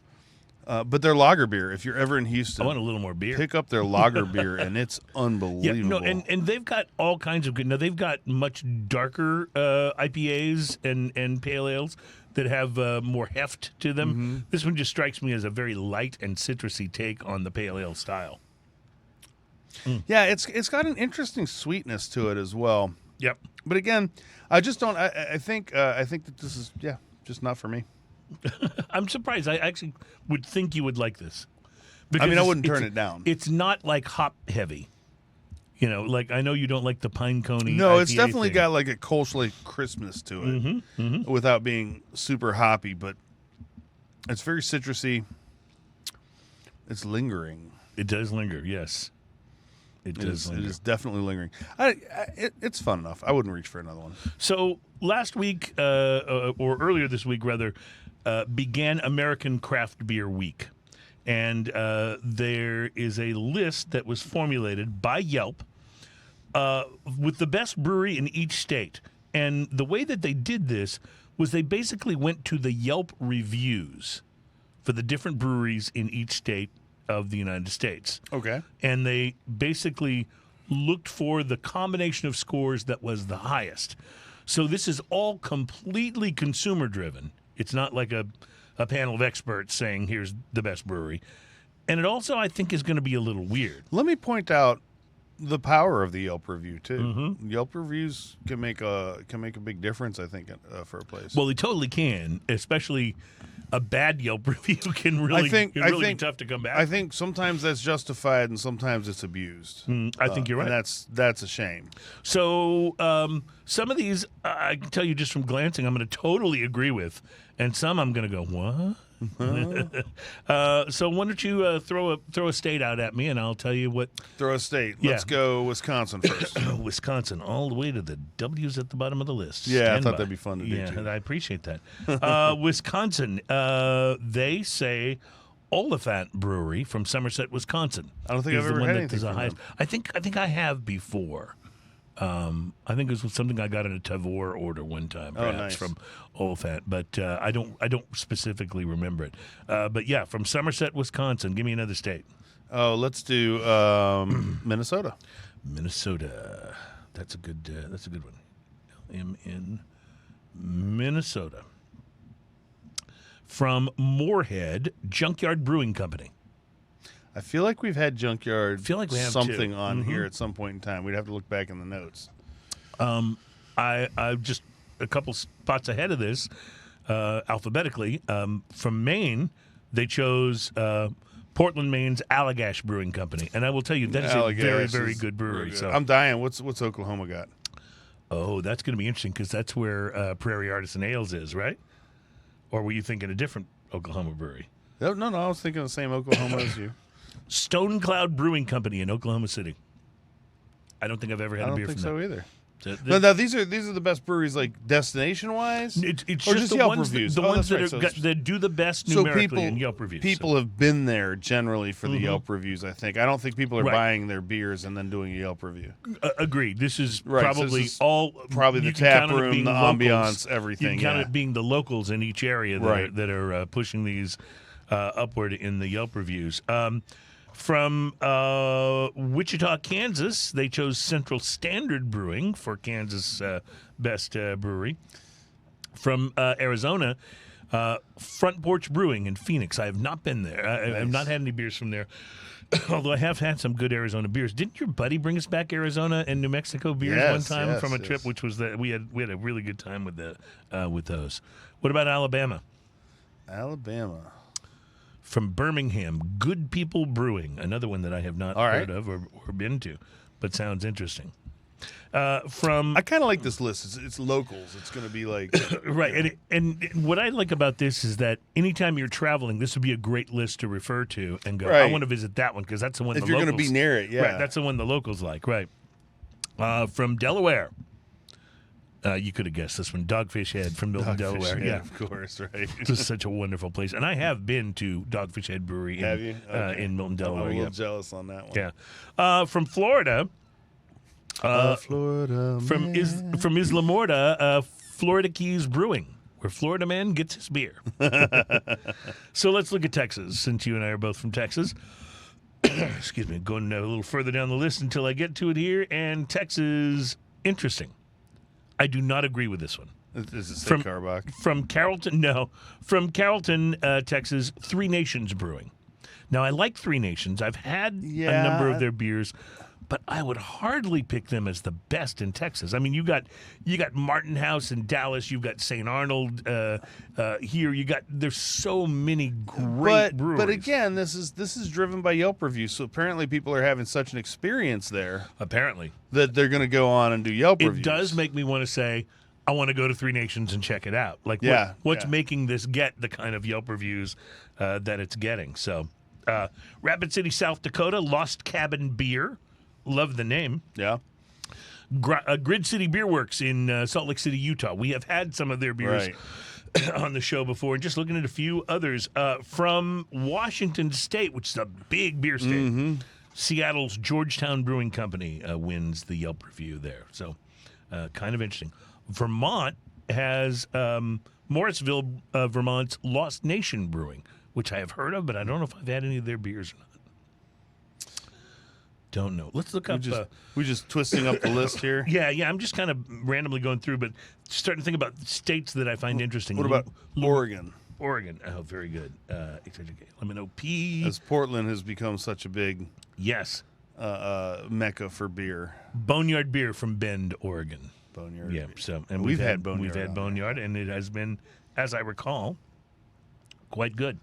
But their lager beer, if you're ever in Houston, I want a little more beer. pick up their lager beer, and it's Yeah, unbelievable. no, and they've got all kinds of good. Now they've got much darker IPAs and pale ales that have more heft to them. This one just strikes me as a very light and citrusy take on the pale ale style. Yeah, it's got an interesting sweetness to it as well. Yep. But again, I just don't. I think that this is just not for me. I'm surprised. I actually would think you would like this. I mean, I Because wouldn't it's- turn it down. It's not like hop heavy. Like I know you don't like the pine coney. No, it's IPA definitely thing. got like a Kolschlag crispness to it, without being super hoppy. But it's very citrusy. It's lingering. It does linger. Yes, it It does is, linger. it is definitely lingering. It's fun enough. I wouldn't reach for another one. So last week, or earlier this week, rather, began American Craft Beer Week. And there is a list that was formulated by Yelp with the best brewery in each state. And the way that they did this was they basically went to the Yelp reviews for the different breweries in each state of the United States. Okay. And they basically looked for the combination of scores that was the highest. So this is all completely consumer driven. It's not like a panel of experts saying here's the best brewery. And it also, I think, is going to be a little weird. Let me point out the power of the Yelp review too. Yelp reviews can make a big difference, I think, for a place. Well, they totally can, especially a bad Yelp review can really, be tough to come back. I think sometimes that's justified and sometimes it's abused. I think you're right. And that's a shame. So some of these, I can tell you just from glancing, I'm going to totally agree with, and some I'm going to go, what? So why don't you throw a state out at me, and I'll tell you what. Throw a state. Yeah. Let's go Wisconsin first. Wisconsin, all the way to the W's at the bottom of the list. Yeah, I Stand thought by. that'd be fun to do, Yeah, too. I appreciate that. Wisconsin, they say Oliphant Brewery from Somerset, Wisconsin. I don't think is I've the ever one had that anything does the from highest. them. I think I have before. I think it was something I got in a Tavor order one time, perhaps nice. from Oliphant, but I don't specifically remember it. But yeah, from Somerset, Wisconsin. Give me another state. Oh, let's do Minnesota. Minnesota. That's a good one. I'm in Minnesota. From Moorhead Junkyard Brewing Company. I feel like we've had Junkyard Feel like we have, something too. on here at some point in time. We'd have to look back in the notes. I just a couple spots ahead of this, alphabetically. From Maine, they chose Portland, Maine's Allagash Brewing Company, and I will tell you that is a Allagash very, is very good brewery. very good. So, I'm dying. What's Oklahoma got? oh, that's going to be interesting because that's where Prairie Artisan Ales is, right? Or were you thinking a different Oklahoma brewery? No, I was thinking the same Oklahoma as you. Stone Cloud Brewing Company in Oklahoma City. I don't think I've ever I had a don't beer think from so them. either. So Now these are the best breweries, like destination wise. It's Or just just the Yelp ones, reviews. the Oh, ones that's that, right. So that do the best So numerically people in Yelp reviews. People have been there generally for the Yelp reviews. I think. I don't think people are Right. buying their beers and then doing a Yelp review. Agreed. This is Right, so probably this is all probably you the can tap count on it room, being the locals. ambiance, You everything. can count Yeah. it being the locals in each area that Right. are pushing these upward in the Yelp reviews. From Wichita, Kansas, they chose Central Standard Brewing for Kansas best brewery. From Arizona, Front Porch Brewing in Phoenix. I have not been there. I have not had any beers from there. Although I have had some good Arizona beers. Didn't your buddy bring us back Arizona and New Mexico beers one time from a trip, which was that we had a really good time with those. What about Alabama? Alabama. From Birmingham, Good People Brewing, another one that I have not heard of or been to, but sounds interesting. I kind of like this list. It's locals. It's going to be like right. And what I like about this is that anytime you're traveling, this would be a great list to refer to and go. I want to visit that one because that's the one. If you're going to be near it, yeah, right. That's the one the locals like, right? From Delaware, you could have guessed this one. Dogfish Head from Milton, Delaware. Head, yeah, of course, right. This is such a wonderful place, and I have been to Dogfish Head Brewery in Milton, Delaware. I'm a little jealous on that one. Yeah. From Florida. Florida from Isla Morta, Florida Keys Brewing, where Florida man gets his beer. So let's look at Texas, since you and I are both from Texas. Excuse me, going a little further down the list until I get to it here. And Texas, interesting. I do not agree with this one. Is it State Carbach? From Carrollton, no. From Carrollton, Texas, Three Nations Brewing. Now, I like Three Nations. I've had a number of their beers, but I would hardly pick them as the best in Texas. I mean, you got Martin House in Dallas. You've got St. Arnold here. There's so many great breweries. But again, this is driven by Yelp reviews. So apparently, people are having such an experience there. Apparently, that they're going to go on and do Yelp reviews. It does make me want to say, I want to go to Three Nations and check it out. Like, what's making this get the kind of Yelp reviews that it's getting? So, Rapid City, South Dakota, Lost Cabin Beer. Love the name. Yeah. Grid City Beer Works in Salt Lake City, Utah. We have had some of their beers on the show before. And just looking at a few others. From Washington State, which is a big beer state, Seattle's Georgetown Brewing Company wins the Yelp review there. So kind of interesting. Vermont has Morrisville, Vermont's Lost Nation Brewing, which I have heard of, but I don't know if I've had any of their beers or not. Don't know. Let's look up. We're just twisting up the list here. Yeah. I'm just kind of randomly going through, but starting to think about states that I find interesting. What about Oregon? Oregon. Oh, very good. Let me know. P. As Portland has become such a big mecca for beer. Boneyard Beer from Bend, Oregon. Boneyard. Yeah. So, and we've had Boneyard. We've had Boneyard, and it has been, as I recall, quite good.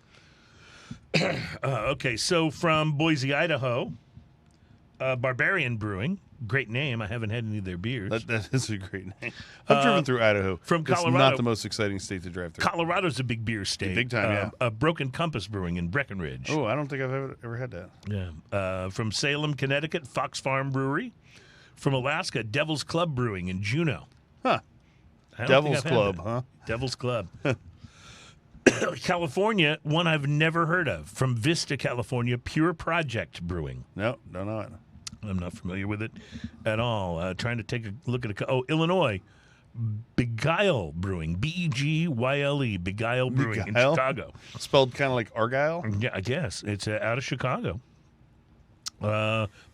Okay, so from Boise, Idaho. Barbarian Brewing, great name. I haven't had any of their beers. That is a great name. I've driven through Idaho. From Colorado, it's not the most exciting state to drive through. Colorado's a big beer state. Big time, yeah. Broken Compass Brewing in Breckenridge. Oh, I don't think I've ever had that. Yeah. From Salem, Connecticut, Fox Farm Brewery. From Alaska, Devil's Club Brewing in Juneau. Huh. Devil's Club, huh? Devil's Club. California, one I've never heard of. From Vista, California, Pure Project Brewing. No, don't know it. I'm not familiar with it at all. Trying to take a look at Illinois, Beguile Brewing, Begyle, Beguile Brewing in Chicago. Spelled kind of like Argyle? Yeah, I guess. It's out of Chicago.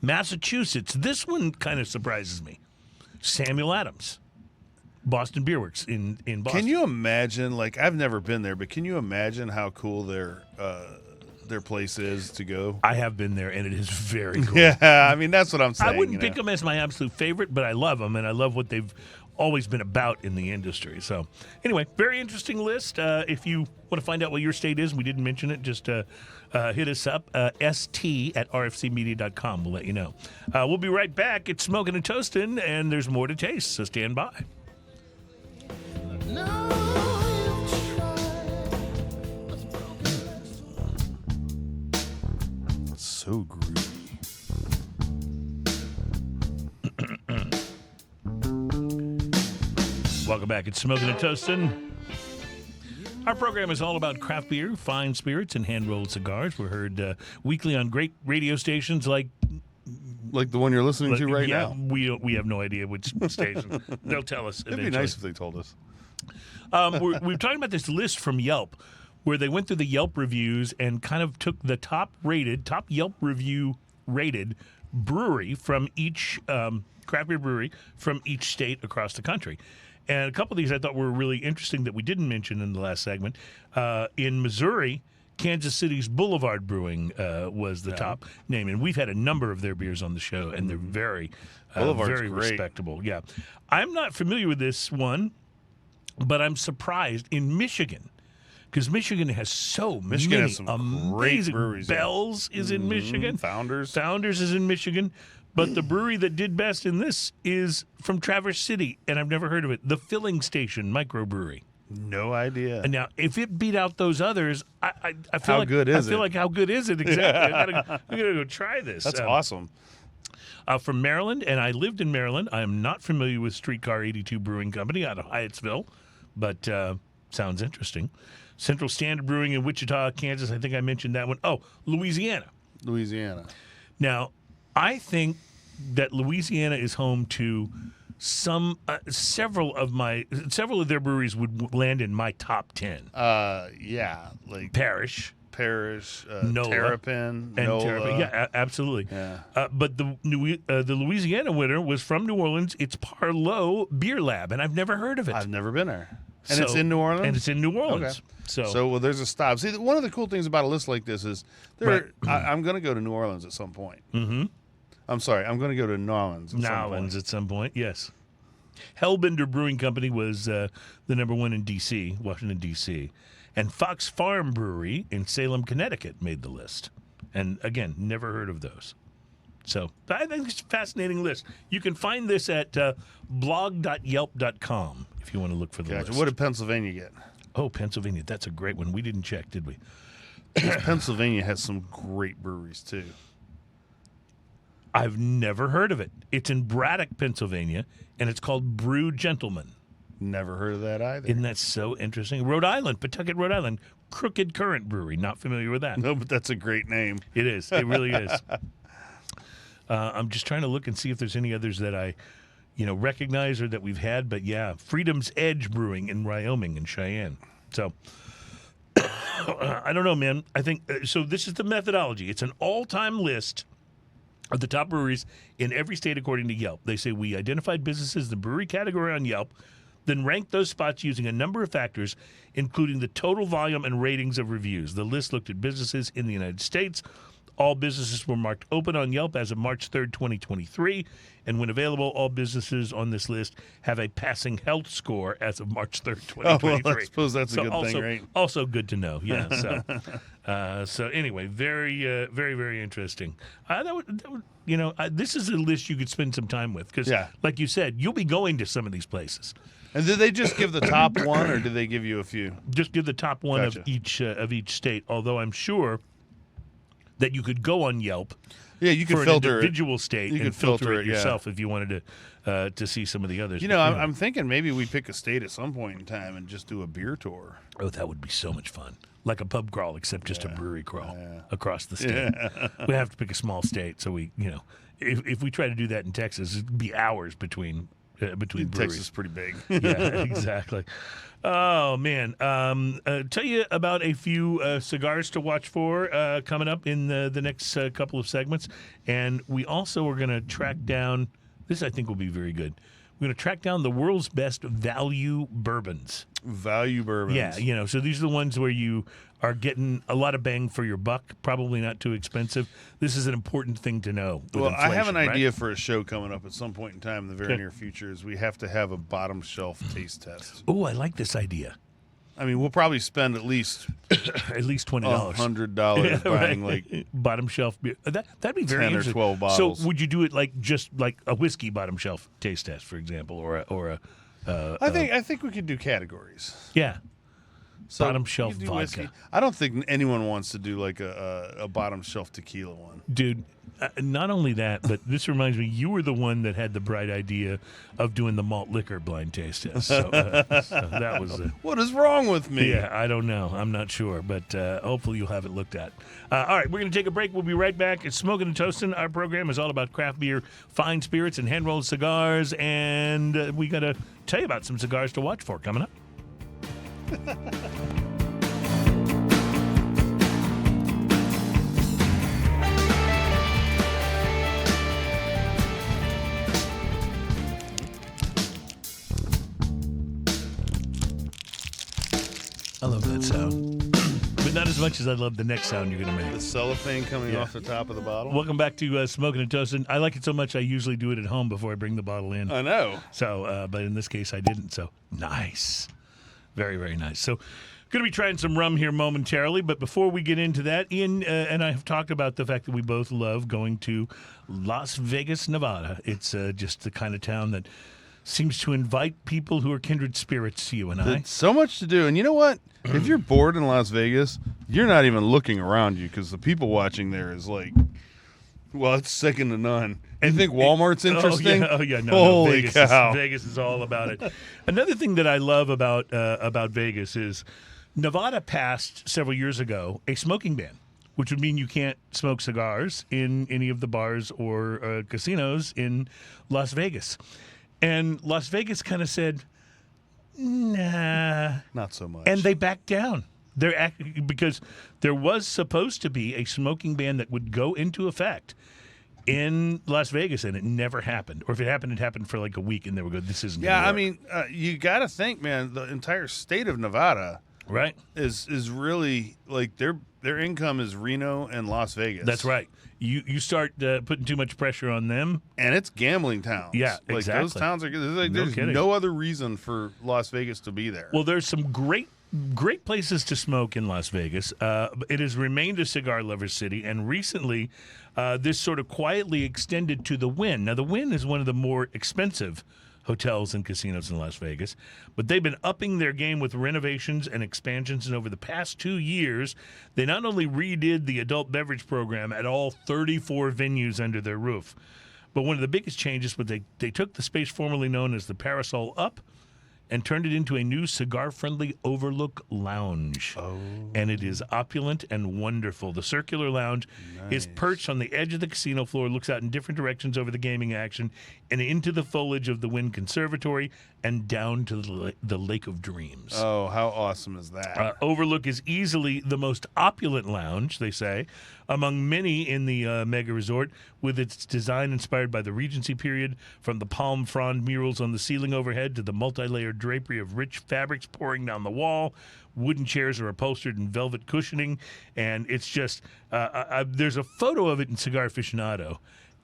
Massachusetts. This one kind of surprises me. Samuel Adams, Boston Beer Works in Boston. Can you imagine, like, I've never been there, but can you imagine how cool their place is to go? I have been there, and it is very cool. Yeah, I mean, that's what I'm saying. I wouldn't pick them as my absolute favorite, but I love them, and I love what they've always been about in the industry. So, anyway, very interesting list. If you want to find out what your state is, we didn't mention it, just hit us up, st@rfcmedia.com. We'll let you know. We'll be right back. It's Smoking and Toasting, and there's more to taste, so stand by. So groovy. Welcome back. It's Smoking and Toasting. Our program is all about craft beer, fine spirits, and hand-rolled cigars. We're heard weekly on great radio stations like the one you're listening to right now. We have no idea which station. They'll tell us. It'd be nice if they told us. We've talked about this list from Yelp. where they went through the Yelp reviews and kind of took the top Yelp review rated brewery from each craft beer brewery from each state across the country. And a couple of these I thought were really interesting that we didn't mention in the last segment. In Missouri, Kansas City's Boulevard Brewing was the top name, and we've had a number of their beers on the show, and they're very, very great. respectable. Yeah, I'm not familiar with this one, but I'm surprised in Michigan. Because Michigan has so many has some great amazing breweries. Bell's is in Michigan. Founders. Founders is in Michigan. But the brewery that did best in this is from Traverse City, and I've never heard of it. The Filling Station Microbrewery. No idea. And now, if it beat out those others, I feel How like good is I feel it? like how good is it exactly? I gotta go try this. That's awesome. From Maryland, and I lived in Maryland. I am not familiar with Streetcar 82 Brewing Company out of Hyattsville, but sounds interesting. Central Standard Brewing in Wichita, Kansas. I think I mentioned that one. Oh, Louisiana. Louisiana. Now, I think that Louisiana is home to several of their breweries would land in my top 10. Yeah, like Parish. NOLA, Terrapin, And NOLA. Terrapin. Yeah, absolutely. Yeah. But the Louisiana winner was from New Orleans. It's Parlot Beer Lab, and I've never heard of it. I've never been there. And So- it's in New Orleans? And it's in New Orleans. Okay. So, Well, there's a stop. See, one of the cool things about a list like this is I'm going to go to New Orleans at some point. Mhm. I'm sorry. I'm going to go to New Orleans at some point. Nowlands at some point, yes. Hellbender Brewing Company was the number one in D.C., Washington, D.C., and Fox Farm Brewery in Salem, Connecticut made the list. And again, never heard of those. So I think it's a fascinating list. You can find this at blog.yelp.com if you want to look for the Gotcha. list. What did Pennsylvania get? Oh, Pennsylvania. That's a great one. We didn't check, did we? Pennsylvania has some great breweries, too. I've never heard of it. It's in Braddock, Pennsylvania, and it's called Brew Gentleman. Never heard of that either. Isn't that so interesting? Rhode Island, Pawtucket, Rhode Island, Crooked Current Brewery. Not familiar with that. No, but that's a great name. It is. It really is. I'm just trying to look and see if there's any others that I, recognize or that we've had. But yeah, Freedom's Edge Brewing in Wyoming and Cheyenne. So I don't know, man. I think so. This is the methodology. It's an all-time list of the top breweries in every state according to Yelp. They say we identified businesses in the brewery category on Yelp, then ranked those spots using a number of factors, including the total volume and ratings of reviews. The list looked at businesses in the United States. All businesses were marked open on Yelp as of March 3rd, 2023. And when available, all businesses on this list have a passing health score as of March 3rd, 2023. well, I suppose that's a good also, thing, right? Also good to know, yeah. So anyway, very, very, very interesting. This is a list you could spend some time with because, like you said, you'll be going to some of these places. And did they just give the top one, or did they give you a few? Just give the top one Gotcha. of each state. Although I'm sure that you could go on Yelp. Yeah, you can for filter an it. individual state You and could filter filter it it, yeah. yourself if you wanted to see some of the others. I'm thinking maybe we pick a state at some point in time and just do a beer tour. Oh, that would be so much fun. Like a pub crawl, except just a brewery crawl across the state. We have to pick a small state, so if we try to do that in Texas, it'd be hours between breweries. Texas is pretty big. Yeah, exactly. Oh man, tell you about a few cigars to watch for coming up in the next couple of segments, and we also are going to track down. This I think will be very good. We're going to track down the world's best value bourbons. Value bourbons. Yeah, so these are the ones where you are getting a lot of bang for your buck, probably not too expensive. This is an important thing to know. With Well, I have an inflation, idea right? for a show coming up at some point in time in the very Okay. near future. Is we have to have a bottom shelf taste test. Oh, I like this idea. I mean, we'll probably spend at least At least $20. $100 buying right. like bottom shelf beer. That'd be very 10 or interesting. 12 bottles. So would you do it just like a whiskey bottom shelf taste test, for example, or a I think we could do categories. yeah. So Bottom you shelf could do vodka. whiskey. I don't think anyone wants to do like a bottom shelf tequila one. Dude, not only that, but this reminds me, you were the one that had the bright idea of doing the malt liquor blind taste test. So that was What is wrong with me? yeah, I don't know. I'm not sure, but hopefully you'll have it looked at. All right, we're going to take a break. We'll be right back. It's Smoking and Toasting. Our program is all about craft beer, fine spirits, and hand-rolled cigars, and we got to tell you about some cigars to watch for coming up. I love that sound. But not as much as I love the next sound you're going to The make. cellophane coming off the top of the bottle. Welcome back to Smoking and Toasting. I like it so much I usually do it at home before I bring the bottle in. I know. So, but in this case I didn't. So, nice. Very, very nice. So, going to be trying some rum here momentarily. But before we get into that, Ian and I have talked about the fact that we both love going to Las Vegas, Nevada. It's just the kind of town that seems to invite people who are kindred spirits to you and I. It's so much to do. And you know what? If you're bored in Las Vegas, you're not even looking around you because the people watching there is like, well, it's second to none. You think Walmart's interesting? Oh, yeah. No, Holy Vegas cow. Vegas is all about it. Another thing that I love about Vegas is Nevada passed several years ago a smoking ban, which would mean you can't smoke cigars in any of the bars or casinos in Las Vegas. And Las Vegas kind of said, nah. Not so much. And they backed down. Because there was supposed to be a smoking ban that would go into effect in Las Vegas, and it never happened. Or if it happened for like a week, and they were good. This isn't. Yeah, gonna I work. mean, you got to think, man. The entire state of Nevada, right? is really like their income is Reno and Las Vegas. That's right. You start putting too much pressure on them, and it's gambling towns. Yeah, like exactly. Those towns are good. There's kidding. no other reason for Las Vegas to be there. Well, there's some great places to smoke in Las Vegas. It has remained a cigar lover's city, and recently this sort of quietly extended to the Wynn. Now, the Wynn is one of the more expensive hotels and casinos in Las Vegas, but they've been upping their game with renovations and expansions, and over the past 2 years, they not only redid the adult beverage program at all 34 venues under their roof, but one of the biggest changes was they took the space formerly known as the Parasol Up and turned it into a new cigar-friendly Overlook Lounge. Oh. And it is opulent and wonderful. The circular lounge is perched on the edge of the casino floor, looks out in different directions over the gaming action, and into the foliage of the Wynn Conservatory and down to the Lake of Dreams. Oh, how awesome is that? Overlook is easily the most opulent lounge, they say, among many in the mega resort, with its design inspired by the Regency period, from the palm frond murals on the ceiling overhead to the multi-layered drapery of rich fabrics pouring down the wall. Wooden chairs are upholstered in velvet cushioning, and it's just there's a photo of it in Cigar Aficionado.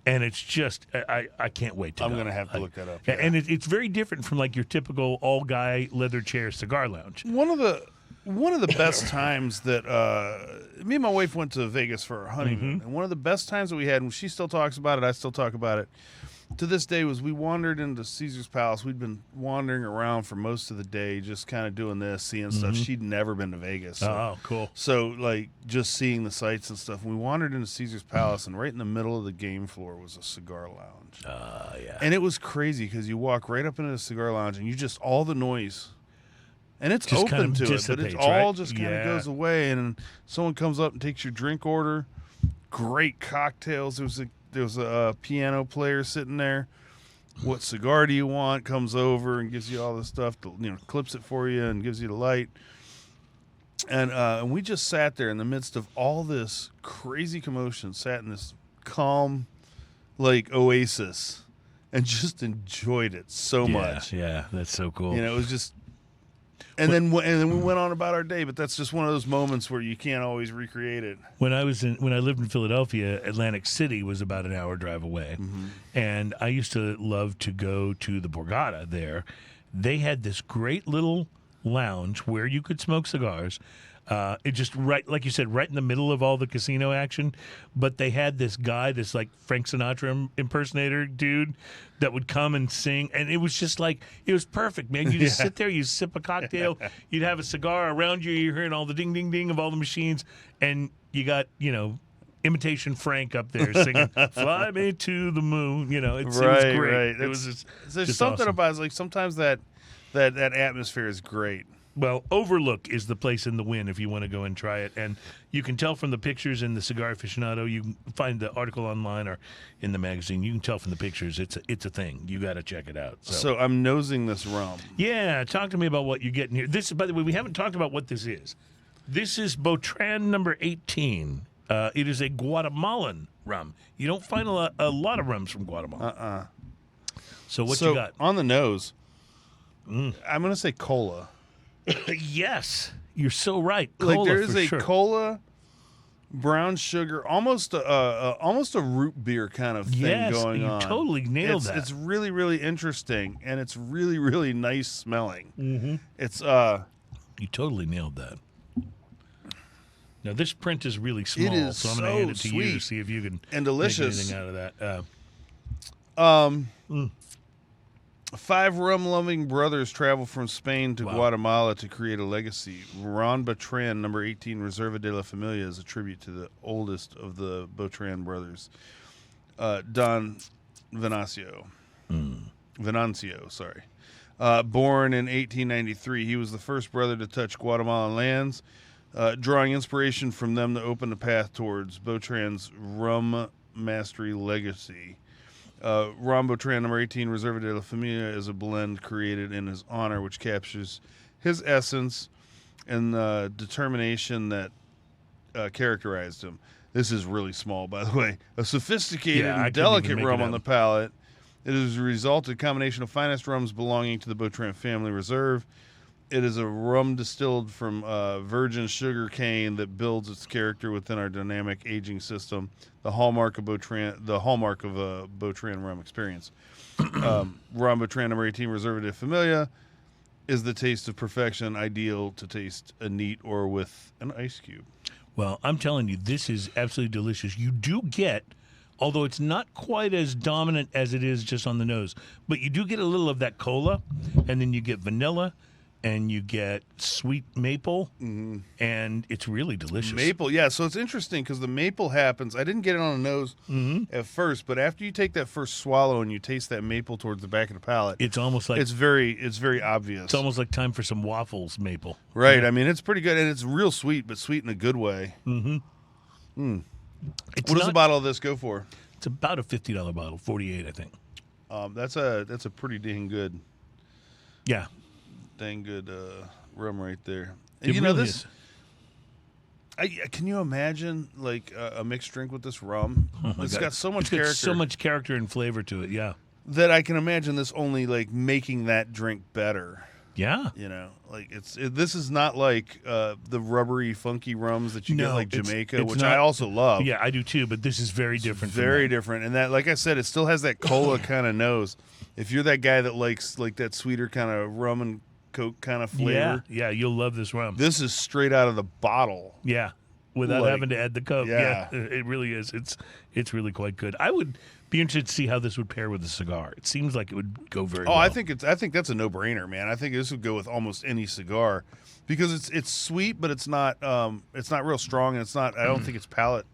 And it's just, I can't wait to I'm go. going to have to look that up. Yeah. And it's very different from like your typical all-guy leather chair cigar lounge. One of the best times that me and my wife went to Vegas for our honeymoon, and one of the best times that we had, and she still talks about it, I still talk about it, to this day, was we wandered into Caesar's Palace. We'd been wandering around for most of the day, just kind of doing this, seeing stuff. She'd never been to Vegas. So, Oh, cool. So, like, just seeing the sights and stuff. And we wandered into Caesar's Palace, and right in the middle of the game floor was a cigar lounge. Yeah. And it was crazy because you walk right up into the cigar lounge, and you just, all the noise. And it's Just kind open of to it, but dissipates, it's all right? just kind of Yeah. goes away. And someone comes up and takes your drink order. Great cocktails. There was a piano player sitting there. What cigar do you want? Comes over and gives you all the stuff. Clips it for you and gives you the light. And we just sat there in the midst of all this crazy commotion. Sat in this calm, like oasis, and just enjoyed it so much. Yeah, that's so cool. It was just. And then we went on about our day, but that's just one of those moments where you can't always recreate it. When I lived in Philadelphia, Atlantic City was about an hour drive away, and I used to love to go to the Borgata there. They had this great little lounge where you could smoke cigars. It just right, like you said, right in the middle of all the casino action. But they had this guy, this like Frank Sinatra impersonator dude, that would come and sing, and it was just like it was perfect, man. You just sit there, you sip a cocktail, you'd have a cigar around you, you're hearing all the ding, ding, ding of all the machines, and you got imitation Frank up there singing "Fly Me to the Moon." It was great. Right. It was There's just something awesome. about it, like sometimes that atmosphere is great. Well, Overlook is the place in the Wynn if you want to go and try it. And you can tell from the pictures in the Cigar Aficionado. You can find the article online or in the magazine. You can tell from the pictures. It's a thing. You got to check it out. So I'm nosing this rum. Yeah, talk to me about what you're getting here. This, by the way, we haven't talked about what this is. This is Botran number 18. It is a Guatemalan rum. You don't find a lot of rums from Guatemala. So what you got? On the nose, I'm going to say cola. Yes. You're so right. Cola, Like there is for a sure. cola, brown sugar, almost a root beer kind of thing Yes, going you on. totally nailed that. It's really, really interesting, and it's really, really nice smelling. Mm-hmm. It's You totally nailed that. Now this print is really small, is so I'm going to so hand it to you to sweet see if you can and make delicious. anything out of that. 5 rum-loving brothers travel from Spain to Wow. Guatemala to create a legacy. Ron Bertrand, number 18, Reserva de la Familia, is a tribute to the oldest of the Bertrand brothers, Don Venancio. Venancio, sorry. Born in 1893, he was the first brother to touch Guatemalan lands, drawing inspiration from them to open the path towards Bertrand's rum mastery legacy. Ron Bertrand, number 18, Reserva de la Familia, is a blend created in his honor, which captures his essence and the determination that characterized him. This is really small, by the way. A sophisticated Yeah, I and couldn't even delicate make rum it on out. the palate. It is a result of a combination of finest rums belonging to the Bertrand family reserve. It is a rum distilled from virgin sugar cane that builds its character within our dynamic aging system. The hallmark of a Bertrand rum experience. Ron Bertrand number 18, Reserva de Familia, is the taste of perfection, ideal to taste neat or with an ice cube. Well, I'm telling you, this is absolutely delicious. You do get, although it's not quite as dominant as it is just on the nose, but you do get a little of that cola, and then you get vanilla, and you get sweet maple, and it's really delicious. Maple, yeah. So it's interesting because the maple happens. I didn't get it on the nose at first, but after you take that first swallow and you taste that maple towards the back of the palate, It's almost like it's very obvious. it's almost like time for some waffles maple. Right. I mean, it's pretty good, and it's real sweet, but sweet in a good way. It's What does a not- bottle of this go for? It's about a $50 bottle, 48, I think. That's a pretty dang good Yeah, rum right there. it And you know really this. is. Can you imagine like a mixed drink with this rum? It's God. got so much It's got character so much character and flavor to it. Yeah, that I can imagine this only like making that drink better. yeah. You know, like this is not like the rubbery, funky rums that you get No, like it's- Jamaica, it's which not- I also love. Yeah, I do too, but this is very different. from Very that. different, and that, like I said, it still has that cola kind of nose. If you're that guy that likes like that sweeter kind of rum and Coke kind of flavor, Yeah, you'll love this rum. this is straight out of the bottle. Yeah, without Like, having to add the Coke. yeah. It really is. It's really quite good. I would be interested to see how this would pair with a cigar. It seems like it would go very Oh, well. I think that's a no-brainer, man. I think this would go with almost any cigar because it's sweet, but it's not real strong, and it's not. I don't think it's palate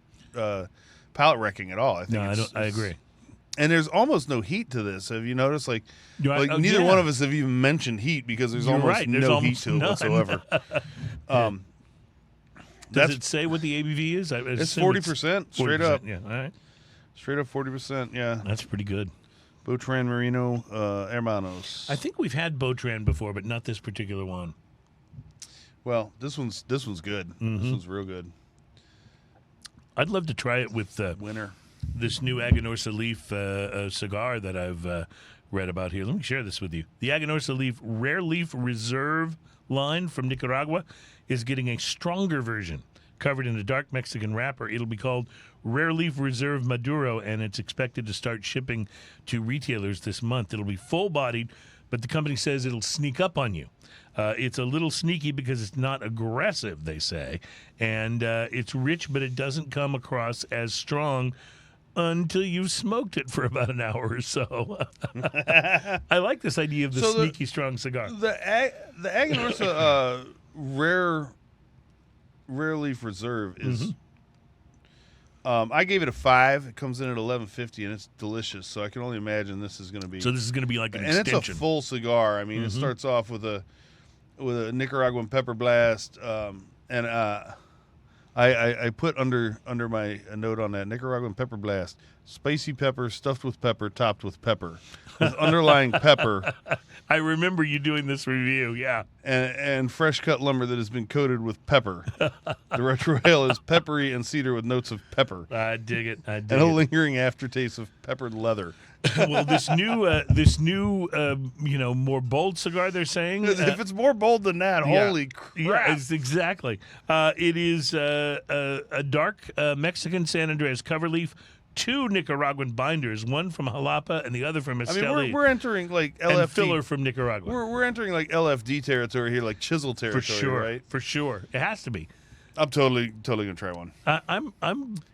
wrecking at all. I think No, I it's- don't. I it's- agree. And there's almost no heat to this. Have you noticed? Like You're- oh, neither yeah. one of us have even mentioned heat because there's You're almost right. There's no almost heat to it none. whatsoever. Does That's it say what the ABV is? I it's assume 40% straight 40%. up, Yeah, all right. straight up 40%. Yeah, That's pretty good. Bertrand Merino Hermanos. I think we've had Botran before, but not this particular one. Well, this one's good. Mm-hmm. This one's real good. I'd love to try it with Winner. this new Aganorsa Leaf cigar that I've read about here. Let me share this with you. The Aganorsa Leaf Rare Leaf Reserve line from Nicaragua is getting a stronger version covered in a dark Mexican wrapper. It'll be called Rare Leaf Reserve Maduro, and it's expected to start shipping to retailers this month. It'll be full-bodied, but the company says it'll sneak up on you. It's a little sneaky because it's not aggressive, they say, and it's rich, but it doesn't come across as strong until you've smoked it for about an hour or so. I like this idea of the So the- sneaky strong cigar. The Aganorsa rare leaf reserve is. I gave it a 5. It comes in at $11.50, and it's delicious. So I can only imagine this is going to be. So this is going to be like an and extension. it's a full cigar. I mean, it starts off with a Nicaraguan pepper blast, and I put under my note on that Nicaraguan pepper blast, spicy pepper, stuffed with pepper, topped with pepper, with underlying pepper I remember you doing this review. Yeah. and fresh cut lumber that has been coated with pepper. The retro ale is peppery and cedar with notes of pepper I dig it. I dig and a it. lingering aftertaste of peppered leather. Well, this new, more bold cigar they're saying. If it's more bold than that, holy crap. Yeah, exactly. It is a dark Mexican San Andres cover leaf, 2 Nicaraguan binders, one from Jalapa and the other from I Esteli, mean, we're entering like and LFD. filler from Nicaragua. We're entering like LFD territory here, like chisel For territory, sure, right? for sure. It has to be. I'm totally gonna try one I'm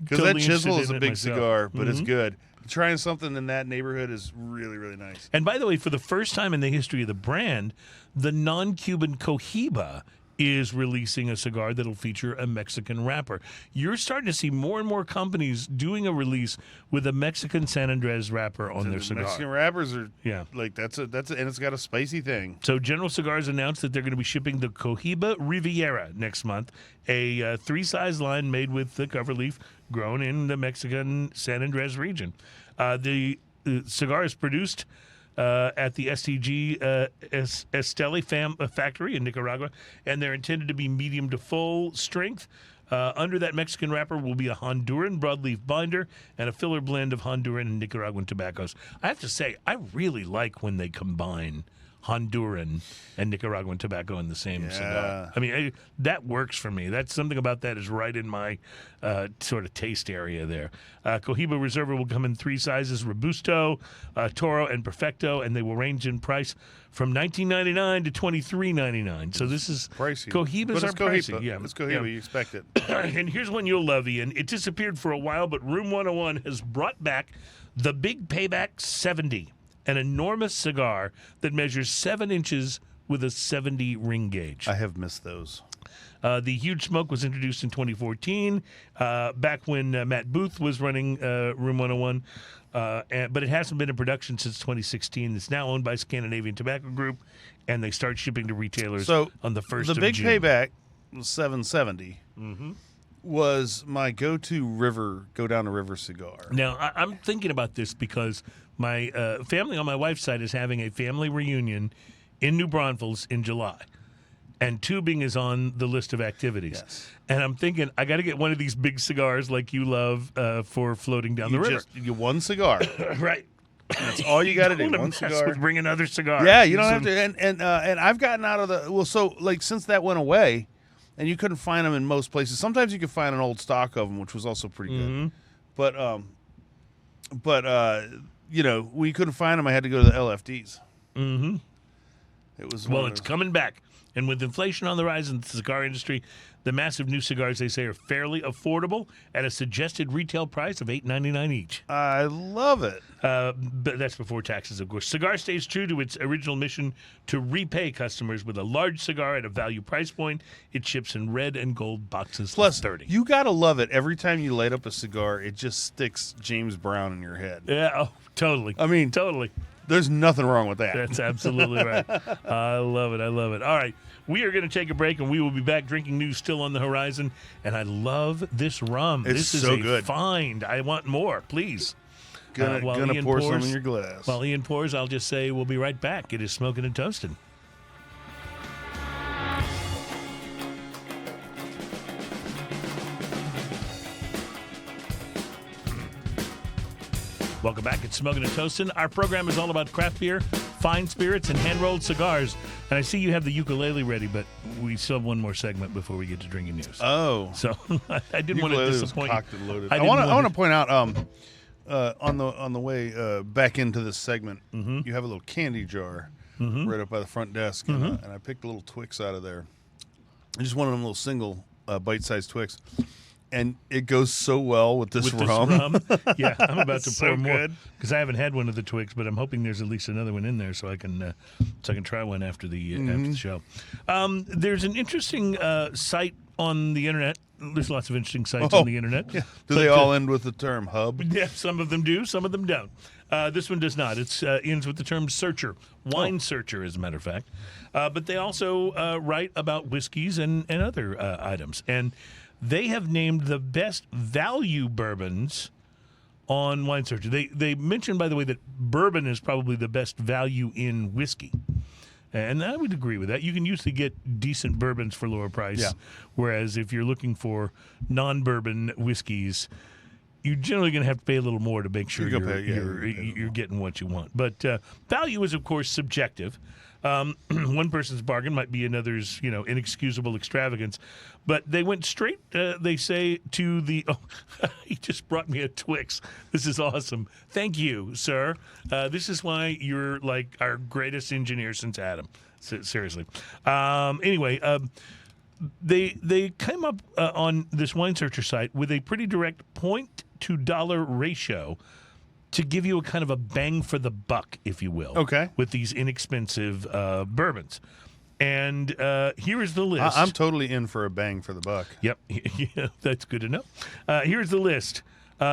because totally that chisel interested is in a it big myself. cigar, but it's Mhm. good. Trying something in that neighborhood is really, really nice. And by the way, for the first time in the history of the brand, the non-Cuban Cohiba is releasing a cigar that'll feature a Mexican wrapper. You're starting to see more and more companies doing a release with a Mexican San Andres wrapper on their The cigar. Mexican wrappers are Yeah. like and it's got a spicy thing. So General Cigars announced that they're going to be shipping the Cohiba Riviera next month, a 3-size line made with the cover leaf grown in the Mexican San Andres region. The cigar is produced at the STG Esteli factory in Nicaragua, and they're intended to be medium to full strength. Under that Mexican wrapper will be a Honduran broadleaf binder and a filler blend of Honduran and Nicaraguan tobaccos. I have to say, I really like when they combine Honduran and Nicaraguan tobacco in the same cigar. I mean, that works for me. That's something about that is right in my sort of taste area there. Cohiba Reserva will come in 3 sizes: Robusto, Toro, and Perfecto, and they will range in price from $19.99 to $23.99. So this is Pricey. Cohibas But are it's Cohiba. pricey. Yeah, It's Cohiba. yeah. You expect it. And here's one you'll love, Ian. It disappeared for a while, but Room 101 has brought back the Big Payback 70, an enormous cigar that measures 7 inches with a 70 ring gauge. I have missed those. The Huge Smoke was introduced in 2014, back when Matt Booth was running Room 101, but it hasn't been in production since 2016. It's now owned by Scandinavian Tobacco Group, and they start shipping to retailers on the 1st the of big June. payback 770 was my go-to go down the river cigar. Now, I'm thinking about this because my family on my wife's side is having a family reunion in New Braunfels in July. And tubing is on the list of activities. Yes. And I'm thinking, I got to get one of these big cigars like you love for floating down the river. You get one cigar. Right. That's all you got to do. Don't One mess cigar. with bring another cigar. Yeah, you don't have to. And I've gotten out of the since that went away, and you couldn't find them in most places. Sometimes you could find an old stock of them, which was also pretty good. But when you couldn't find them, I had to go to the LFDs. Mm-hmm. It was Well, it's coming back. And with inflation on the rise in the cigar industry, the massive new cigars, they say, are fairly affordable at a suggested retail price of $8.99 each. I love it. But that's before taxes, of course. Cigar stays true to its original mission to repay customers with a large cigar at a value price point. It ships in red and gold boxes. Plus, 30. you gotta love it. Every time you light up a cigar, it just sticks James Brown in your head. Yeah, oh, totally. I mean, Totally. there's nothing wrong with that. That's absolutely right. I love it. I love it. All right. We are going to take a break, and we will be back. Drinking news still on the horizon. And I love this rum. It's this is so a good. find. I want more, please. Gonna While Ian pour some pours- in your glass. While Ian pours, I'll just say we'll be right back. It is Smoking and Toasting. Welcome back. It's Smoking and Toasting. Our program is all about craft beer, fine spirits, and hand-rolled cigars. And I see you have the ukulele ready, but we still have one more segment before we get to drinking news. Oh, So I didn't want to ukulele was disappoint you. cocked and loaded. I I want didn't to point out on the way back into this segment, Mm-hmm. you have a little candy jar right up by the front desk, and I picked a little Twix out of there. Just one of them little single bite-sized Twix, and it goes so well with this With rum. this rum. Yeah, I'm about to It's pour so more good. because I haven't had one of the Twigs, but I'm hoping there's at least another one in there so I can try one after the show. There's an interesting site on the internet. There's lots of interesting sites on the internet. Yeah. Do But, they all end with the term hub? Yeah, some of them do, some of them don't. This one does not. It ends with the term searcher, wine searcher, as a matter of fact. But they also write about whiskeys and other items. And they have named the best value bourbons on Wine Searcher. They mentioned, by the way, that bourbon is probably the best value in whiskey. And I would agree with that. You can usually get decent bourbons for lower price, Yeah. whereas if you're looking for non-bourbon whiskeys, you're generally going to have to pay a little more to make sure You go you're, pay- yeah, you're, you pay you're getting what you want. But value is, of course, subjective. One person's bargain might be another's, inexcusable extravagance. But they went straight, they say, to the... Oh, he just brought me a Twix. This is awesome. Thank you, sir. This is why you're, like, our greatest engineer since Adam. Seriously. Anyway, they came up on this Wine Searcher site with a pretty direct point to dollar ratio to give you a kind of a bang for the buck, if you will. Okay. With these inexpensive bourbons. And here is the list. I'm totally in for a bang for the buck. Yep. Yeah, that's good to know. Here's the list.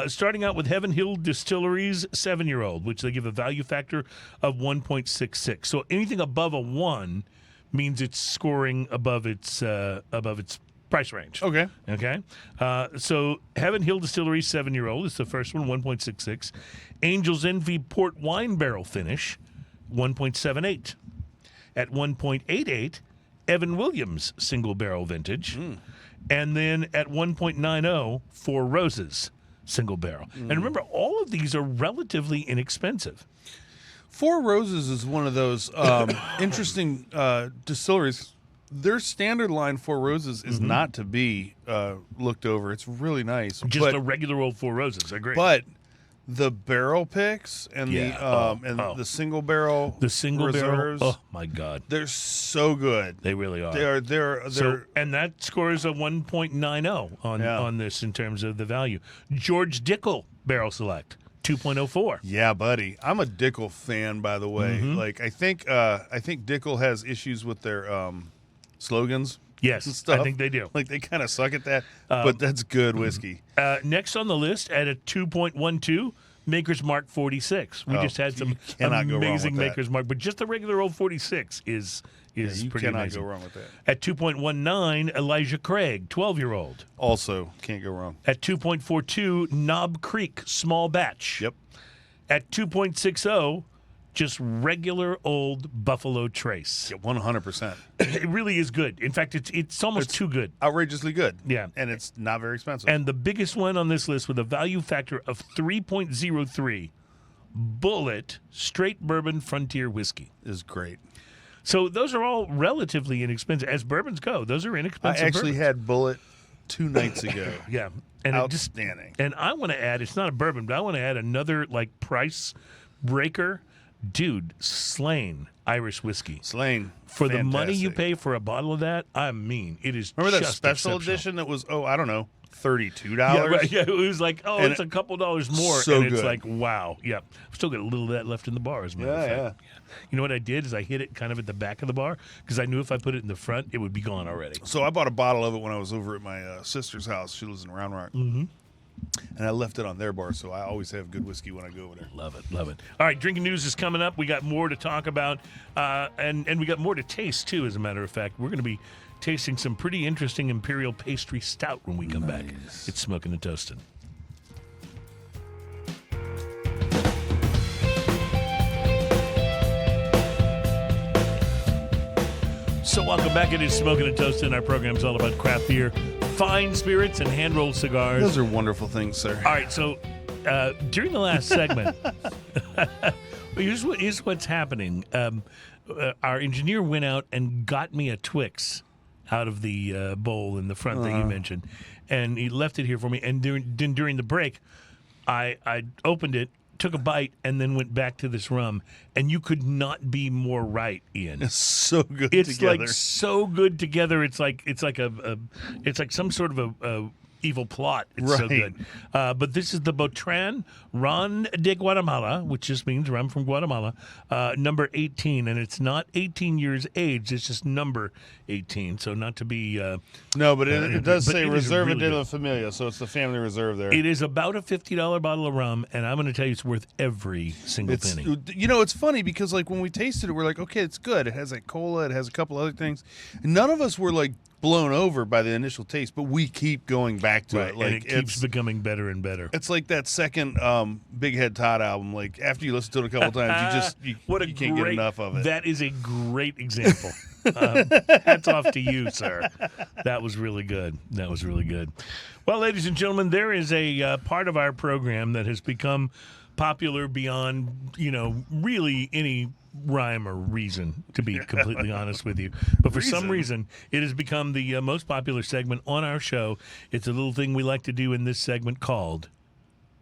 Starting out with Heaven Hill Distillery's 7-year-old, which they give a value factor of 1.66. So anything above a 1 means it's scoring above its price range. Okay. Okay. So Heaven Hill Distillery 7-year-old is the first one, 1.66. Angel's Envy Port Wine Barrel Finish, 1.78. At 1.88, Evan Williams Single Barrel Vintage. And then at 1.90, Four Roses Single Barrel. And remember, all of these are relatively inexpensive. Four Roses is one of those interesting distilleries. Their standard line Four Roses is not to be looked over. It's really nice. Just a regular old Four Roses, I agree. But the barrel picks and Yeah. the single barrel the single reserves, barrel, oh my God. they're so good. They really are. They're So, and that scores a 1.90 Yeah. on this in terms of the value. George Dickel Barrel Select, 2.04. yeah, buddy. I'm a Dickel fan, by the way. Like I think Dickel has issues with their slogans. Yes, and stuff. I think they do. Like they kind of suck at that, but that's good whiskey. Next on the list at a 2.12, Maker's Mark 46. We Oh, just had some you cannot go wrong amazing with that. Maker's Mark, but just the regular old 46 is You pretty cannot amazing. go wrong with that. At 2.19, Elijah Craig, 12-year-old. Also, can't go wrong. At 2.42, Knob Creek Small Batch. Yep. At 2.60, just regular old Buffalo Trace. Yeah, 100%. It really is good. In fact, it's almost too good. Outrageously good. Yeah. And it's not very expensive. And the biggest one on this list with a value factor of 3.03, Bullet Straight Bourbon Frontier Whiskey. is great. So those are all relatively inexpensive. As bourbons go, those are I inexpensive actually bourbons. had Bullet 2 nights ago. Yeah. And it just Outstanding. and I want to add, it's not a bourbon, but I want to add another like price breaker. Dude, Slane Irish whiskey. Slane. For the money you fantastic. pay for a bottle of that, I mean, it is Remember that just special exceptional. edition that was, I don't know, $32? Yeah, right, yeah, it was like, And it's a couple dollars more. so and it's good. like, wow. Yeah. Still got a little of that left in the bar, as a matter of fact. Yeah. You know what I did is I hid it kind of at the back of the bar because I knew if I put it in the front, it would be gone already. So I bought a bottle of it when I was over at my sister's house. She lives in Round Rock. Mm-hmm. And I left it on their bar, so I always have good whiskey when I go over there. Love it, love it. All right, drinking news is coming up. We got more to talk about, and we got more to taste too. As a matter of fact, we're going to be tasting some pretty interesting imperial pastry stout when we come back. It's Smoking and Toasting. So welcome back. It is Smoking and Toasting. Our program is all about craft beer, fine spirits, and hand-rolled cigars. Those are wonderful things, sir. All right, so during the last segment, here's what's happening. Our engineer went out and got me a Twix out of the bowl in the front that you mentioned, and he left it here for me. And during the break, I opened it, took a bite, and then went back to this rum. And you could not be more right, Ian. It's so good It's together. like so good together. It's like some sort of a evil plot. It's so Right. good. But this is the Botran Ron de Guatemala, which just means rum from Guatemala, number 18. And it's not 18 years age. It's just number 18. So not to be... no, but it does but say it is Reserva really de good. la Familia, so it's the family reserve there. It is about a $50 bottle of rum, and I'm going to tell you it's worth every single It's, penny. it's funny because like when we tasted it, we're like, okay, it's good. It has like cola, it has a couple other things. None of us were like blown over by the initial taste, but we keep going back to it. Like and it keeps becoming better and better. it's like that second Big Head Todd album. Like after you listen to it a couple times, you can't get enough of it. That is a great example. Hats off to you, sir. That was really good. That was really good. Well, ladies and gentlemen, there is a part of our program that has become popular beyond, really any rhyme or reason, to be completely honest with you. But for some reason, it has become the most popular segment on our show. It's a little thing we like to do in this segment called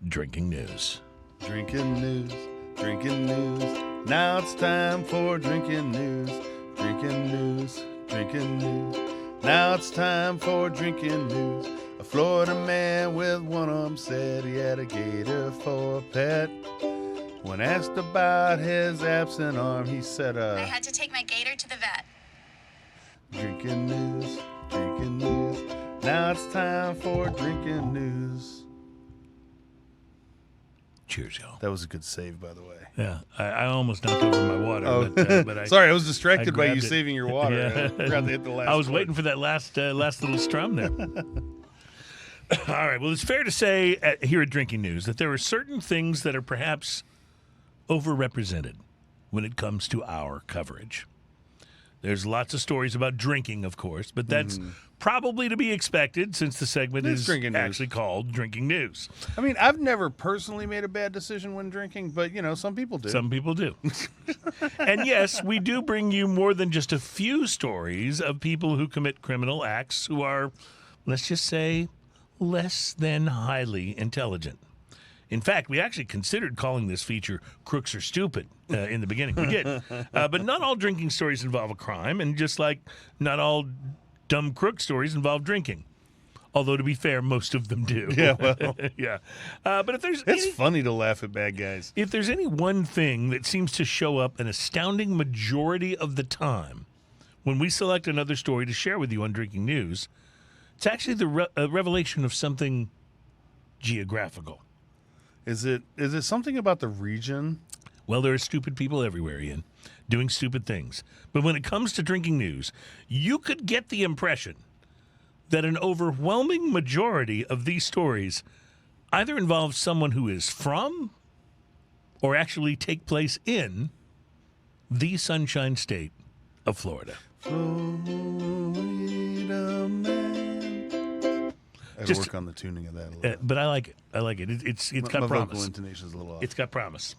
Drinking News. Drinking news, drinking news. Now it's time for drinking news, drinking news, drinking news. Now it's time for drinking news. A Florida man with one arm said he had a gator for a pet. When asked about his absent arm, he said, I had to take my gator to the vet. drinking news, drinking news. Now it's time for drinking news. Cheers, y'all. That was a good save, by the way. Yeah, I almost knocked over my water. Oh, but I, sorry, I was distracted by you grabbed it. saving your water. Yeah. I forgot to hit the last I was chord. waiting for that last little strum there. All right. Well, it's fair to say here at Drinking News that there are certain things that are perhaps overrepresented when it comes to our coverage. There's lots of stories about drinking, of course, but that's probably to be expected since the segment It's is Drinking News. actually called Drinking News. I mean, I've never personally made a bad decision when drinking, but, some people do. Some people do. And yes, we do bring you more than just a few stories of people who commit criminal acts who are, let's just say, less than highly intelligent. In fact, we actually considered calling this feature Crooks Are Stupid in the beginning. We did. But not all drinking stories involve a crime, and just like not all dumb crook stories involve drinking. Although, to be fair, most of them do. Yeah, well. Yeah. But if there's It's any, funny to laugh at bad guys. if there's any one thing that seems to show up an astounding majority of the time when we select another story to share with you on Drinking News, it's actually the revelation of something geographical. Is it something about the region? Well, there are stupid people everywhere, Ian, doing stupid things. But when it comes to Drinking News, you could get the impression that an overwhelming majority of these stories either involve someone who is from or actually take place in the Sunshine State of Florida. Florida man. I gotta Just- work on the tuning of that a little bit. But I like it. I like it. It's got My vocal promise. intonation's a little off. It's got promise.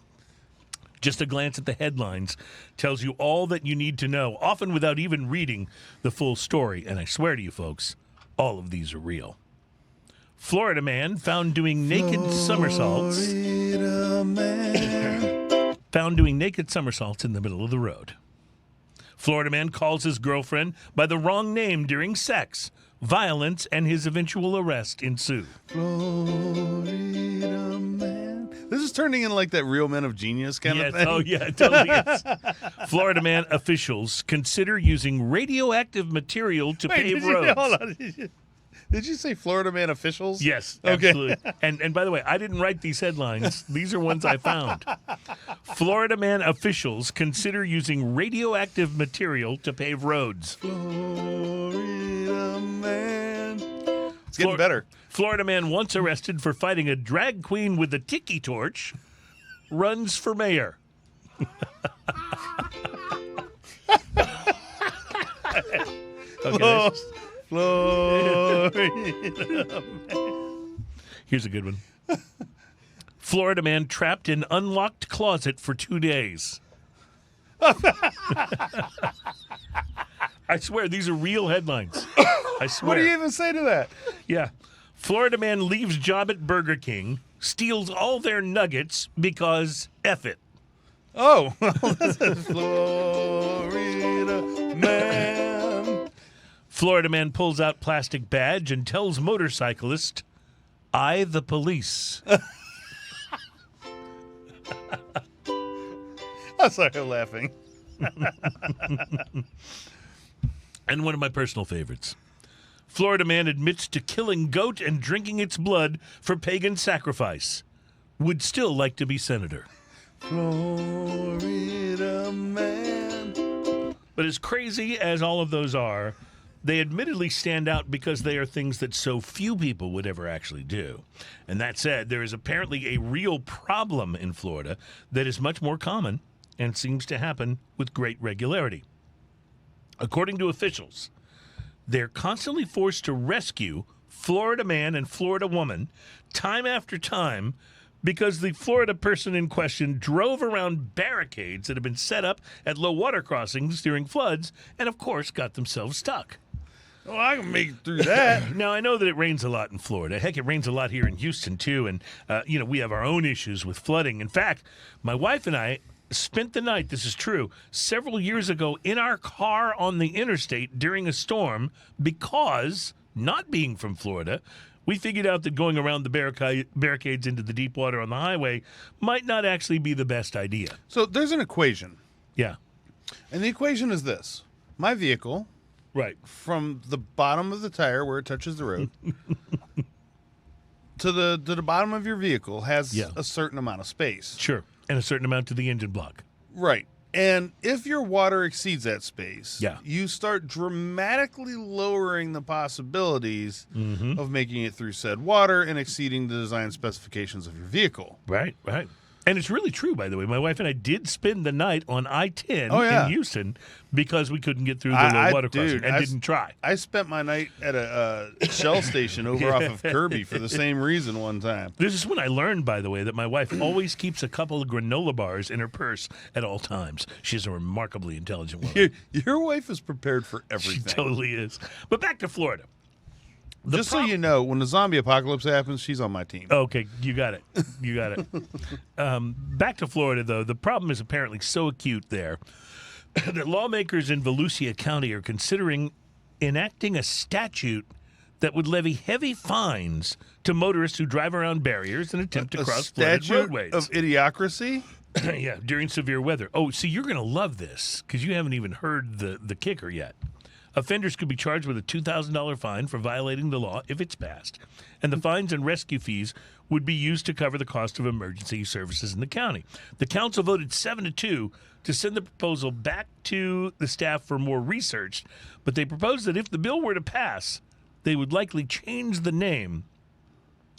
Just a glance at the headlines tells you all that you need to know, often without even reading the full story. And I swear to you folks, all of these are real. Florida man found doing naked somersaults. Florida man. Found doing naked somersaults in the middle of the road. Florida man calls his girlfriend by the wrong name during sex. Violence and his eventual arrest ensue. Florida man. This is turning into like that Real Men of Genius kind Yes. of thing. Oh, yeah, it totally is. Florida man officials consider using radioactive material to pave roads. Hold on. Did you say Florida man officials? Yes, Okay. absolutely. And by the way, I didn't write these headlines. These are ones I found. Florida man officials consider using radioactive material to pave roads. Florida man. It's getting Flor- better. Florida man once arrested for fighting a drag queen with a tiki torch runs for mayor. Okay, that's- Florida. here's a good one. Florida man trapped in unlocked closet for 2 days. I swear, these are real headlines. I swear. What do you even say to that? Yeah. Florida man leaves job at Burger King, steals all their nuggets because F it. Oh, this is Florida man. Florida man pulls out plastic badge and tells motorcyclist, "I the police." I'm sorry, I'm laughing. And one of my personal favorites. Florida man admits to killing goat and drinking its blood for pagan sacrifice. Would still like to be senator. Florida man. But as crazy as all of those are, they admittedly stand out because they are things that so few people would ever actually do. And that said, there is apparently a real problem in Florida that is much more common and seems to happen with great regularity. According to officials, they're constantly forced to rescue Florida man and Florida woman time after time because the Florida person in question drove around barricades that have been set up at low water crossings during floods and, of course, got themselves stuck. Well, I can make it through that. Now, I know that it rains a lot in Florida. Heck, it rains a lot here in Houston, too. And, we have our own issues with flooding. In fact, my wife and I spent the night, this is true, several years ago in our car on the interstate during a storm because, not being from Florida, we figured out that going around the barricades into the deep water on the highway might not actually be the best idea. So there's an equation, Yeah, and the equation is this. My vehicle, right. from the bottom of the tire where it touches the road to the bottom of your vehicle has Yeah. a certain amount of space. Sure. And a certain amount to the engine block. Right. And if your water exceeds that space, Yeah. you start dramatically lowering the possibilities of making it through said water and exceeding the design specifications of your vehicle. Right, right. And it's really true, by the way. My wife and I did spend the night on I-10 Oh, yeah. in Houston because we couldn't get through the low water crossing and didn't try. I spent my night at a Shell station over off of Kirby for the same reason one time. This is when I learned, by the way, that my wife always keeps a couple of granola bars in her purse at all times. She's a remarkably intelligent woman. Your wife is prepared for She everything. totally is. But back to Florida. Just so you know, when the zombie apocalypse happens, she's on my team. Okay, you got it. You got it. Back to Florida, though. The problem is apparently so acute there that lawmakers in Volusia County are considering enacting a statute that would levy heavy fines to motorists who drive around barriers and attempt to A cross flooded statute roadways. of idiocracy? Yeah, during severe weather. Oh, see, you're going to love this because you haven't even heard the kicker yet. Offenders could be charged with a $2,000 fine for violating the law if it's passed, and the fines and rescue fees would be used to cover the cost of emergency services in the county. The council voted 7-2 to send the proposal back to the staff for more research, but they proposed that if the bill were to pass, they would likely change the name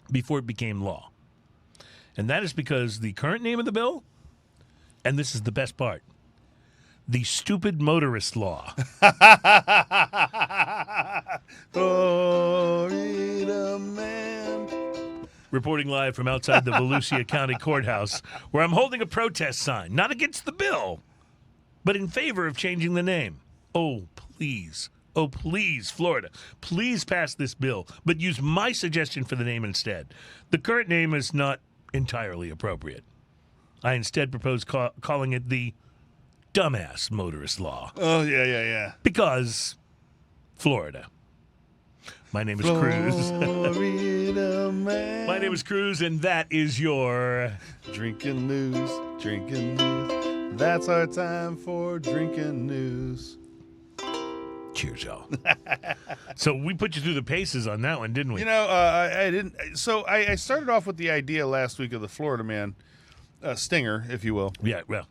before it became law. And that is because the current name of the bill, and this is the best part, the Stupid Motorist Law. Florida man. Reporting live from outside the Volusia County Courthouse, where I'm holding a protest sign, not against the bill, but in favor of changing the name. Oh, please, Florida, please pass this bill, but use my suggestion for the name instead. The current name is not entirely appropriate. I instead propose calling it the Dumbass Motorist Law. Oh, yeah. Because Florida. My name is Cruz. Florida man. My name is Cruz, and that is your... Drinking news. That's our time for drinking news. Cheers, y'all. So we put you through the paces on that one, didn't we? You know, I didn't. So I started off with the idea last week of the Florida man stinger, if you will. Yeah, well.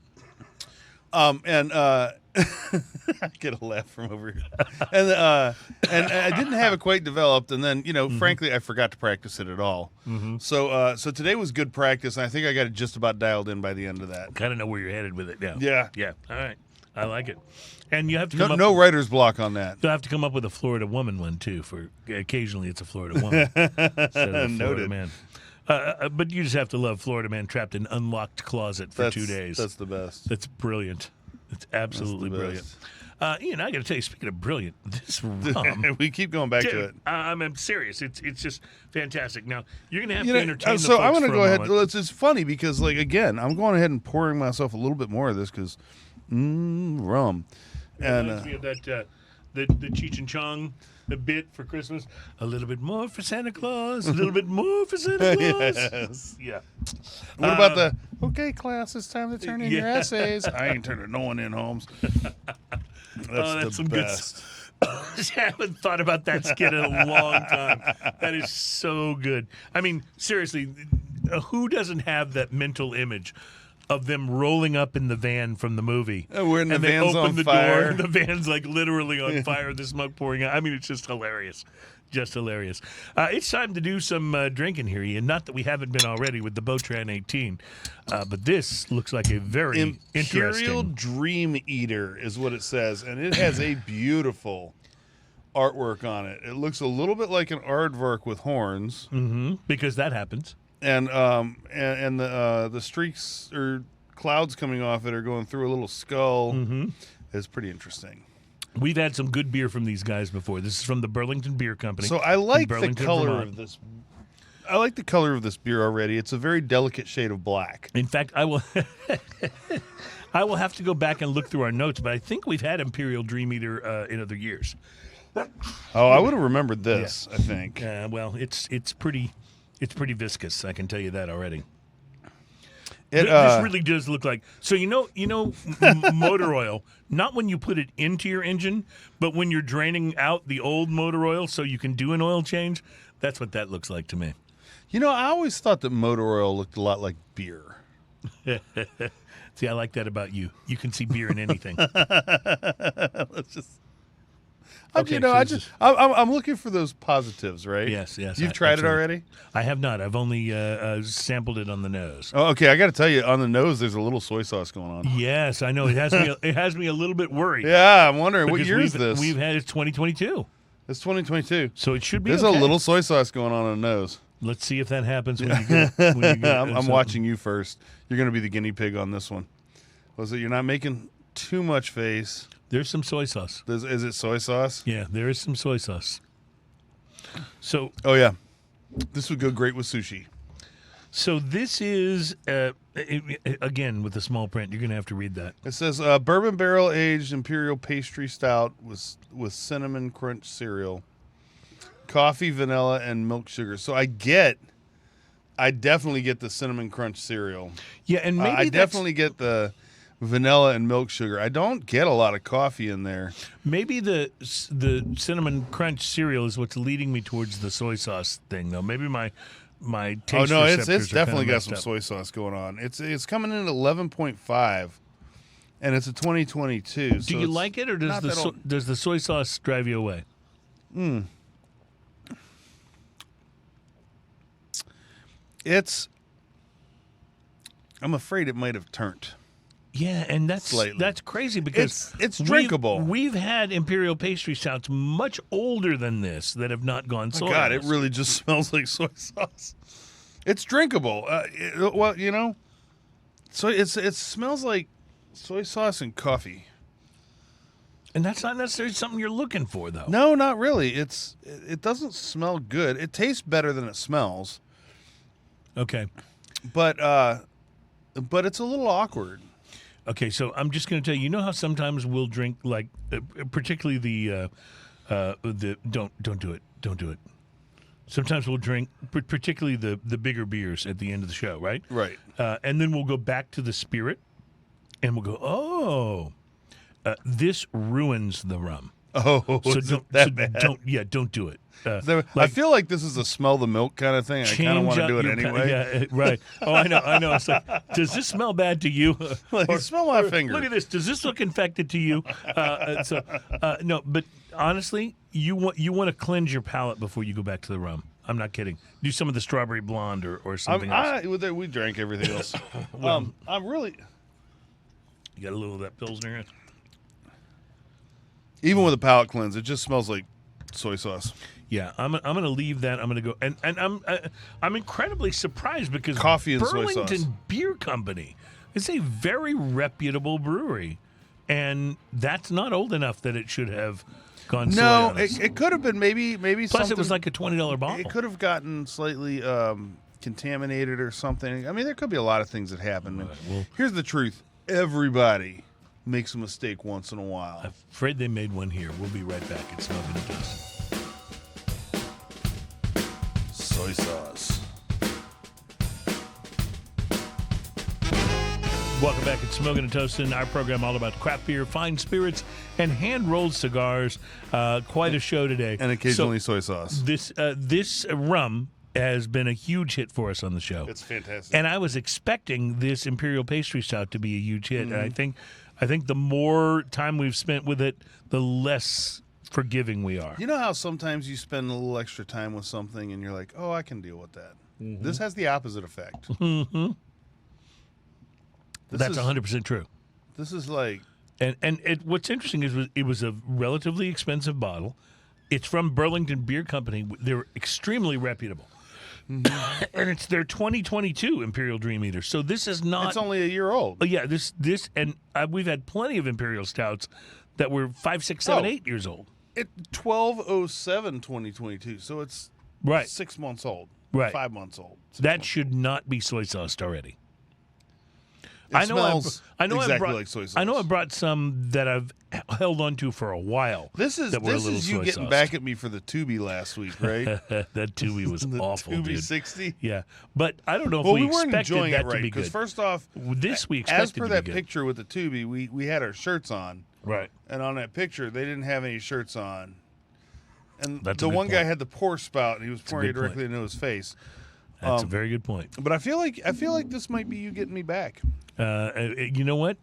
And I get a laugh from over here. And I didn't have it quite developed, and then frankly, I forgot to practice it at all. So today was good practice, and I think I got it just about dialed in by the end of that. Kind of know where you're headed with it now. Yeah. Yeah. All right. I like it. And you have to come up. No writer's block on that. You'll have to come up with a Florida woman one too. For occasionally, it's a Florida woman instead of a Florida Noted. man. But you just have to love Florida man trapped in unlocked closet for 2 days. That's the best. That's brilliant. It's absolutely brilliant. Ian, I got to tell you, speaking of brilliant, this rum. We keep going back to it. I'm serious. It's just fantastic. Now you're going to have to entertain the so folks I'm going to for go a ahead. moment. It's funny because, again, I'm going ahead and pouring myself a little bit more of this because rum. It And reminds me of that the Cheech and Chong, the bit for Christmas. A little bit more for Santa Claus. A little bit more for Santa Claus. yes. Yeah. What about the okay, class? It's time to turn in your yeah. essays. I ain't turning no one in, Holmes. That's some the good best. I haven't thought about that skit in a long time. That is so good. I mean, seriously, who doesn't have that mental image of them rolling up in the van from the movie. When the and they van's open on the fire. door, and the van's like literally on fire, the smoke pouring out. I mean, it's just hilarious. Just hilarious. It's time to do some drinking here, Ian. Not that we haven't been already with the Botran 18, but this looks like a very Imperial interesting. Dream Eater is what it says, and it has a beautiful artwork on it. It looks a little bit like an aardvark with horns, Because that happens. and the streaks or clouds coming off it are going through a little skull. It's pretty interesting. We've had some good beer from these guys before. This is from the Burlington Beer Company. So I in like the Burlington, color Vermont. of this. I like the color of this beer already. It's a very delicate shade of black. In fact, I will I will have to go back and look through our notes, but I think we've had Imperial Dream Eater in other years. Oh, I would have remembered this. I think. Well, it's pretty viscous. I can tell you that already. It, This really does look like motor oil. Not when you put it into your engine, but when you're draining out the old motor oil, so you can do an oil change. That's what that looks like to me. I always thought that motor oil looked a lot like beer. See, I like that about you. You can see beer in anything. Let's just. Okay, I'm looking for those positives, right? Yes. You've tried absolutely. it already? I have not. I've only sampled it on the nose. Oh, okay. I got to tell you, on the nose, there's a little soy sauce going on. Yes, I know. It has me a little bit worried. Yeah, I'm wondering what Because year is this? We've had it's 2022, It's 2022. so it should be. There's okay. a little soy sauce going on the nose. Let's see if that happens when you get. I'm watching you first. You're going to be the guinea pig on this one. Was it? You're not making too much face. There's some soy sauce. Is it soy sauce? Yeah, there is some soy sauce. So Oh yeah, this would go great with sushi. this is again with the small print. You're going to have to read that. It says bourbon barrel aged imperial pastry stout with cinnamon crunch cereal, coffee, vanilla, and milk sugar. So I definitely get the cinnamon crunch cereal. Yeah, and maybe I that's- definitely get the vanilla and milk sugar. I don't get a lot of coffee in there. Maybe the cinnamon crunch cereal is what's leading me towards the soy sauce thing, though. Maybe my taste. Oh no, receptors it's are definitely kinda got messed some up. soy sauce going on. It's coming in at 11.5, and it's a 2022. Do so you it's like it, or does not that old. does the soy sauce drive you away? I'm afraid it might have turned. Yeah, and that's Slightly. crazy because It's drinkable. We've had imperial pastry stouts much older than this that have not gone soy. Oh God, it on us. really just smells like soy sauce. It's drinkable. So it smells like soy sauce and coffee. And that's not necessarily something you're looking for, though. No, not really. It doesn't smell good. It tastes better than it smells, Okay. but it's a little awkward. Okay, so I'm just going to tell you. You know how sometimes we'll drink like, particularly the don't do it, don't do it. Sometimes we'll drink, particularly the bigger beers at the end of the show, right? Right. And then we'll go back to the spirit, and we'll go, oh, this ruins the rum. Oh, So is it that bad? Don't do it. I feel like this is a smell the milk kind of thing. I kind of Change want to up do it your anyway. yeah, right. Oh, I know. It's like, does this smell bad to you? Like, smell my finger. Look at this. Does this look infected to you? No, but honestly, you want to cleanse your palate before you go back to the rum. I'm not kidding. Do some of the strawberry blonde or something else. We drank everything else. I'm really, You got a little of that Pilsner. even with a palate cleanse, it just smells like soy sauce. Yeah, I'm going to leave that. I'm going to go, and I'm incredibly surprised because Coffee and soy Burlington sauce. Beer Company is a very reputable brewery, and that's not old enough that it should have gone. soy No, on us. it could have been maybe Plus, something. it was like a $20 bottle. It could have gotten slightly contaminated or something. I mean, there could be a lot of things that happen. well- Here's the truth: everybody makes a mistake once in a while. I'm afraid they made one here. We'll be right back. It's Smoking and Toast. Soy sauce. Welcome back. It's Smoking and Toasting, our program all about craft beer, fine spirits, and hand-rolled cigars. Quite a show today. And occasionally soy sauce. This rum, has been a huge hit for us on the show. It's fantastic. And I was expecting this Imperial Pastry Stout to be a huge hit. Mm-hmm. And I think the more time we've spent with it, the less forgiving we are. You know how sometimes you spend a little extra time with something and you're like, oh, I can deal with that. This has the opposite effect. Mm-hmm. This That's is- 100% true. This is like, And what's interesting is it was a relatively expensive bottle. It's from Burlington Beer Company. They're extremely reputable. Mm-hmm. And it's their 2022 Imperial Dream Eater. So this is not. it's only a year old. Oh, yeah, this and we've had plenty of Imperial Stouts that were 5, 6, 7, Oh. 8 years old. It 12/07/2022, so it's Right. 6 months old. Right. 5 months old. 6 That months should not be soy sauced already. old. It smells exactly brought, like soy sauce. I know I brought some that I've held on to for a while. This is that were a little you soy getting sauced. back at me for the Tubi last week, right? That Tubi was the awful, Tubi dude. 60. Yeah, but I don't know if Well, we we weren't expected enjoying that it right to be because good. first off, This we expected as per to that be good. picture with the Tubi, we had our shirts on, Right. and on that picture they didn't have any shirts on, and That's a the good one guy point. had the pour spout and he was pouring it good point. directly into his face. That's a very good point. But I feel like this might be you getting me back. You know what?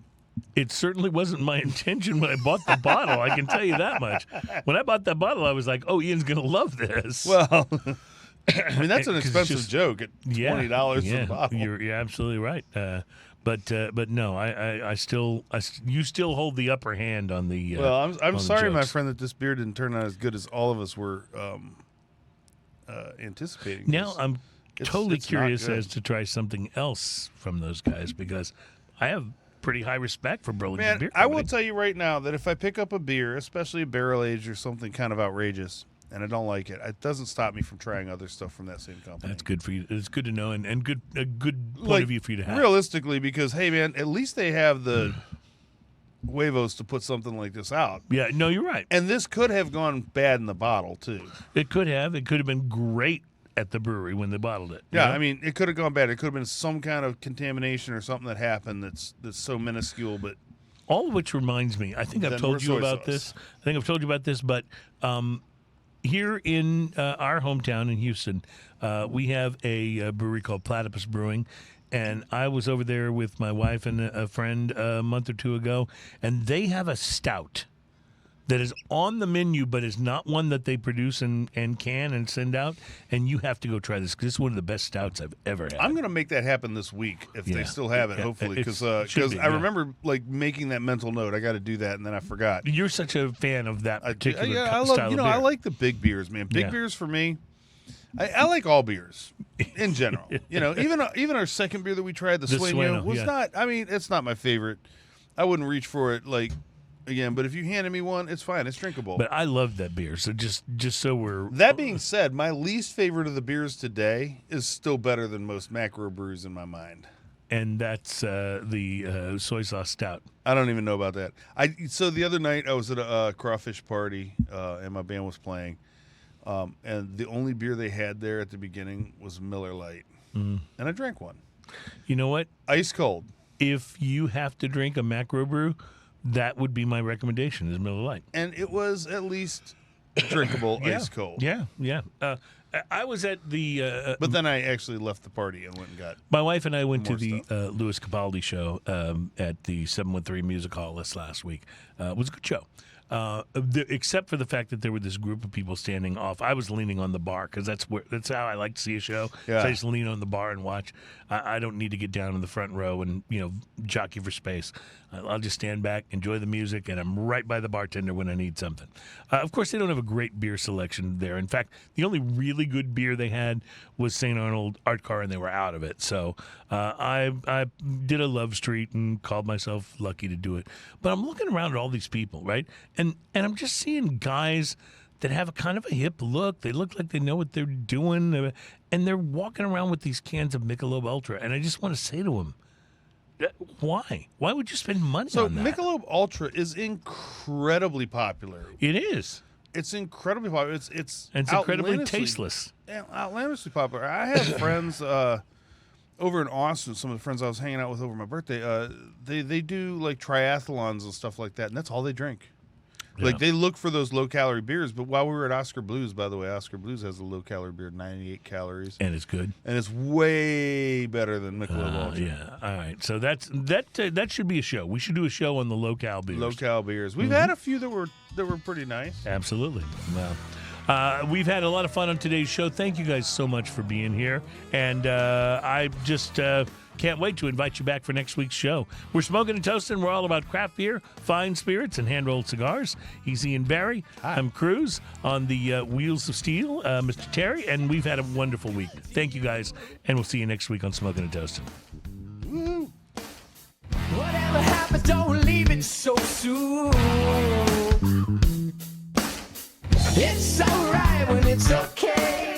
It certainly wasn't my intention when I bought the bottle. I can tell you that much. When I bought that bottle, I was like, "Oh, Ian's going to love this." Well, I mean that's an 'Cause it's expensive just- joke at $20 for the bottle. You're absolutely right. But no, you still hold the upper hand on the. Well, on I'm the sorry, my jokes. friend, that this beer didn't turn out as good as all of us were anticipating. Now I'm totally it's not curious good. as to try something else from those guys because I have pretty high respect for Burlington Man, Beer I Company. will tell you right now that if I pick up a beer, especially a barrel aged or something kind of outrageous, and I don't like it, it doesn't stop me from trying other stuff from that same company. That's good for you. It's good to know and a good point Like, of view for you to have. realistically, because hey, man, at least they have the huevos to put something like this out. Yeah, no, you're right. And this could have gone bad in the bottle too. It could have. It could have been great at the brewery when they bottled it. you Yeah, know? I mean, it could have gone bad. It could have been some kind of contamination or something that happened that's so minuscule, but All of which reminds me, I think I've Then told we're you soy about sauce. this. I think I've told you about this, but here in our hometown in Houston, we have a brewery called Platypus Brewing. And I was over there with my wife and a friend a month or two ago, and they have a stout that is on the menu, but is not one that they produce and can and send out. And you have to go try this because it's one of the best stouts I've ever had. I'm going to make that happen this week if Yeah. they still have it, Yeah, hopefully, it's- because it should be, I yeah. remember like making that mental note. I got to do that, and then I forgot. You're such a fan of that particular I love, style of beer. I like the big beers, man. Big Yeah. beers for me. I like all beers in general. Even our second beer that we tried, the Sueño, Sueño, was yeah. not. I mean, it's not my favorite. I wouldn't reach for it like again. But if you handed me one, it's fine. It's drinkable. But I love that beer. So just so we're That being said, my least favorite of the beers today is still better than most macro brews in my mind. and that's the soy sauce stout. I don't even know about that. So the other night I was at a crawfish party and my band was playing, and the only beer they had there at the beginning was Miller Lite, and I drank one, You know what? ice cold. If you have to drink a macro brew, that would be my recommendation. Is Miller Lite. And it was at least drinkable ice cold. Yeah. I was at the. But then I actually left the party and went and got. My wife and I went to More the stuff. Louis Capaldi show at the 713 Music Hall this last week. It was a good show. Except for the fact that there were this group of people standing off. I was leaning on the bar because that's how I like to see a show. Yeah. So I just lean on the bar and watch. I don't need to get down in the front row and jockey for space. I'll just stand back, enjoy the music, and I'm right by the bartender when I need something. Of course, they don't have a great beer selection there. In fact, the only really good beer they had was St. Arnold Art Car, and they were out of it. So I did a Love Street and called myself lucky to do it. But I'm looking around at all these people, right? And I'm just seeing guys that have a kind of a hip look. They look like they know what they're doing, and they're walking around with these cans of Michelob Ultra. And I just want to say to them, why? Why would you spend money So on that? Michelob Ultra is incredibly popular. It is. It's incredibly popular. It's And it's incredibly outlandishly- tasteless. Yeah, outlandishly popular. I have friends over in Austin. Some of the friends I was hanging out with over my birthday. They do like triathlons and stuff like that, and that's all they drink. Like they look for those low-calorie beers, but while we were at Oscar Blues, by the way, Oscar Blues has a low-calorie beer, 98 calories, And it's good. and it's way better than Michelob Ultra. Yeah. All right. So that should be a show. We should do a show on the low-cal beers. Low-cal beers. We've had a few that were pretty nice. Absolutely. Wow. We've had a lot of fun on today's show. Thank you guys so much for being here. And I just can't wait to invite you back for next week's show. We're Smoking and Toasting. We're all about craft beer, fine spirits, and hand-rolled cigars. He's Ian Barry. I'm Cruz on the Wheels of Steel, Mr. Terry, and we've had a wonderful week. Thank you guys, and we'll see you next week on Smoking and Toasting. Whatever happens, don't leave it so soon. It's alright when it's okay.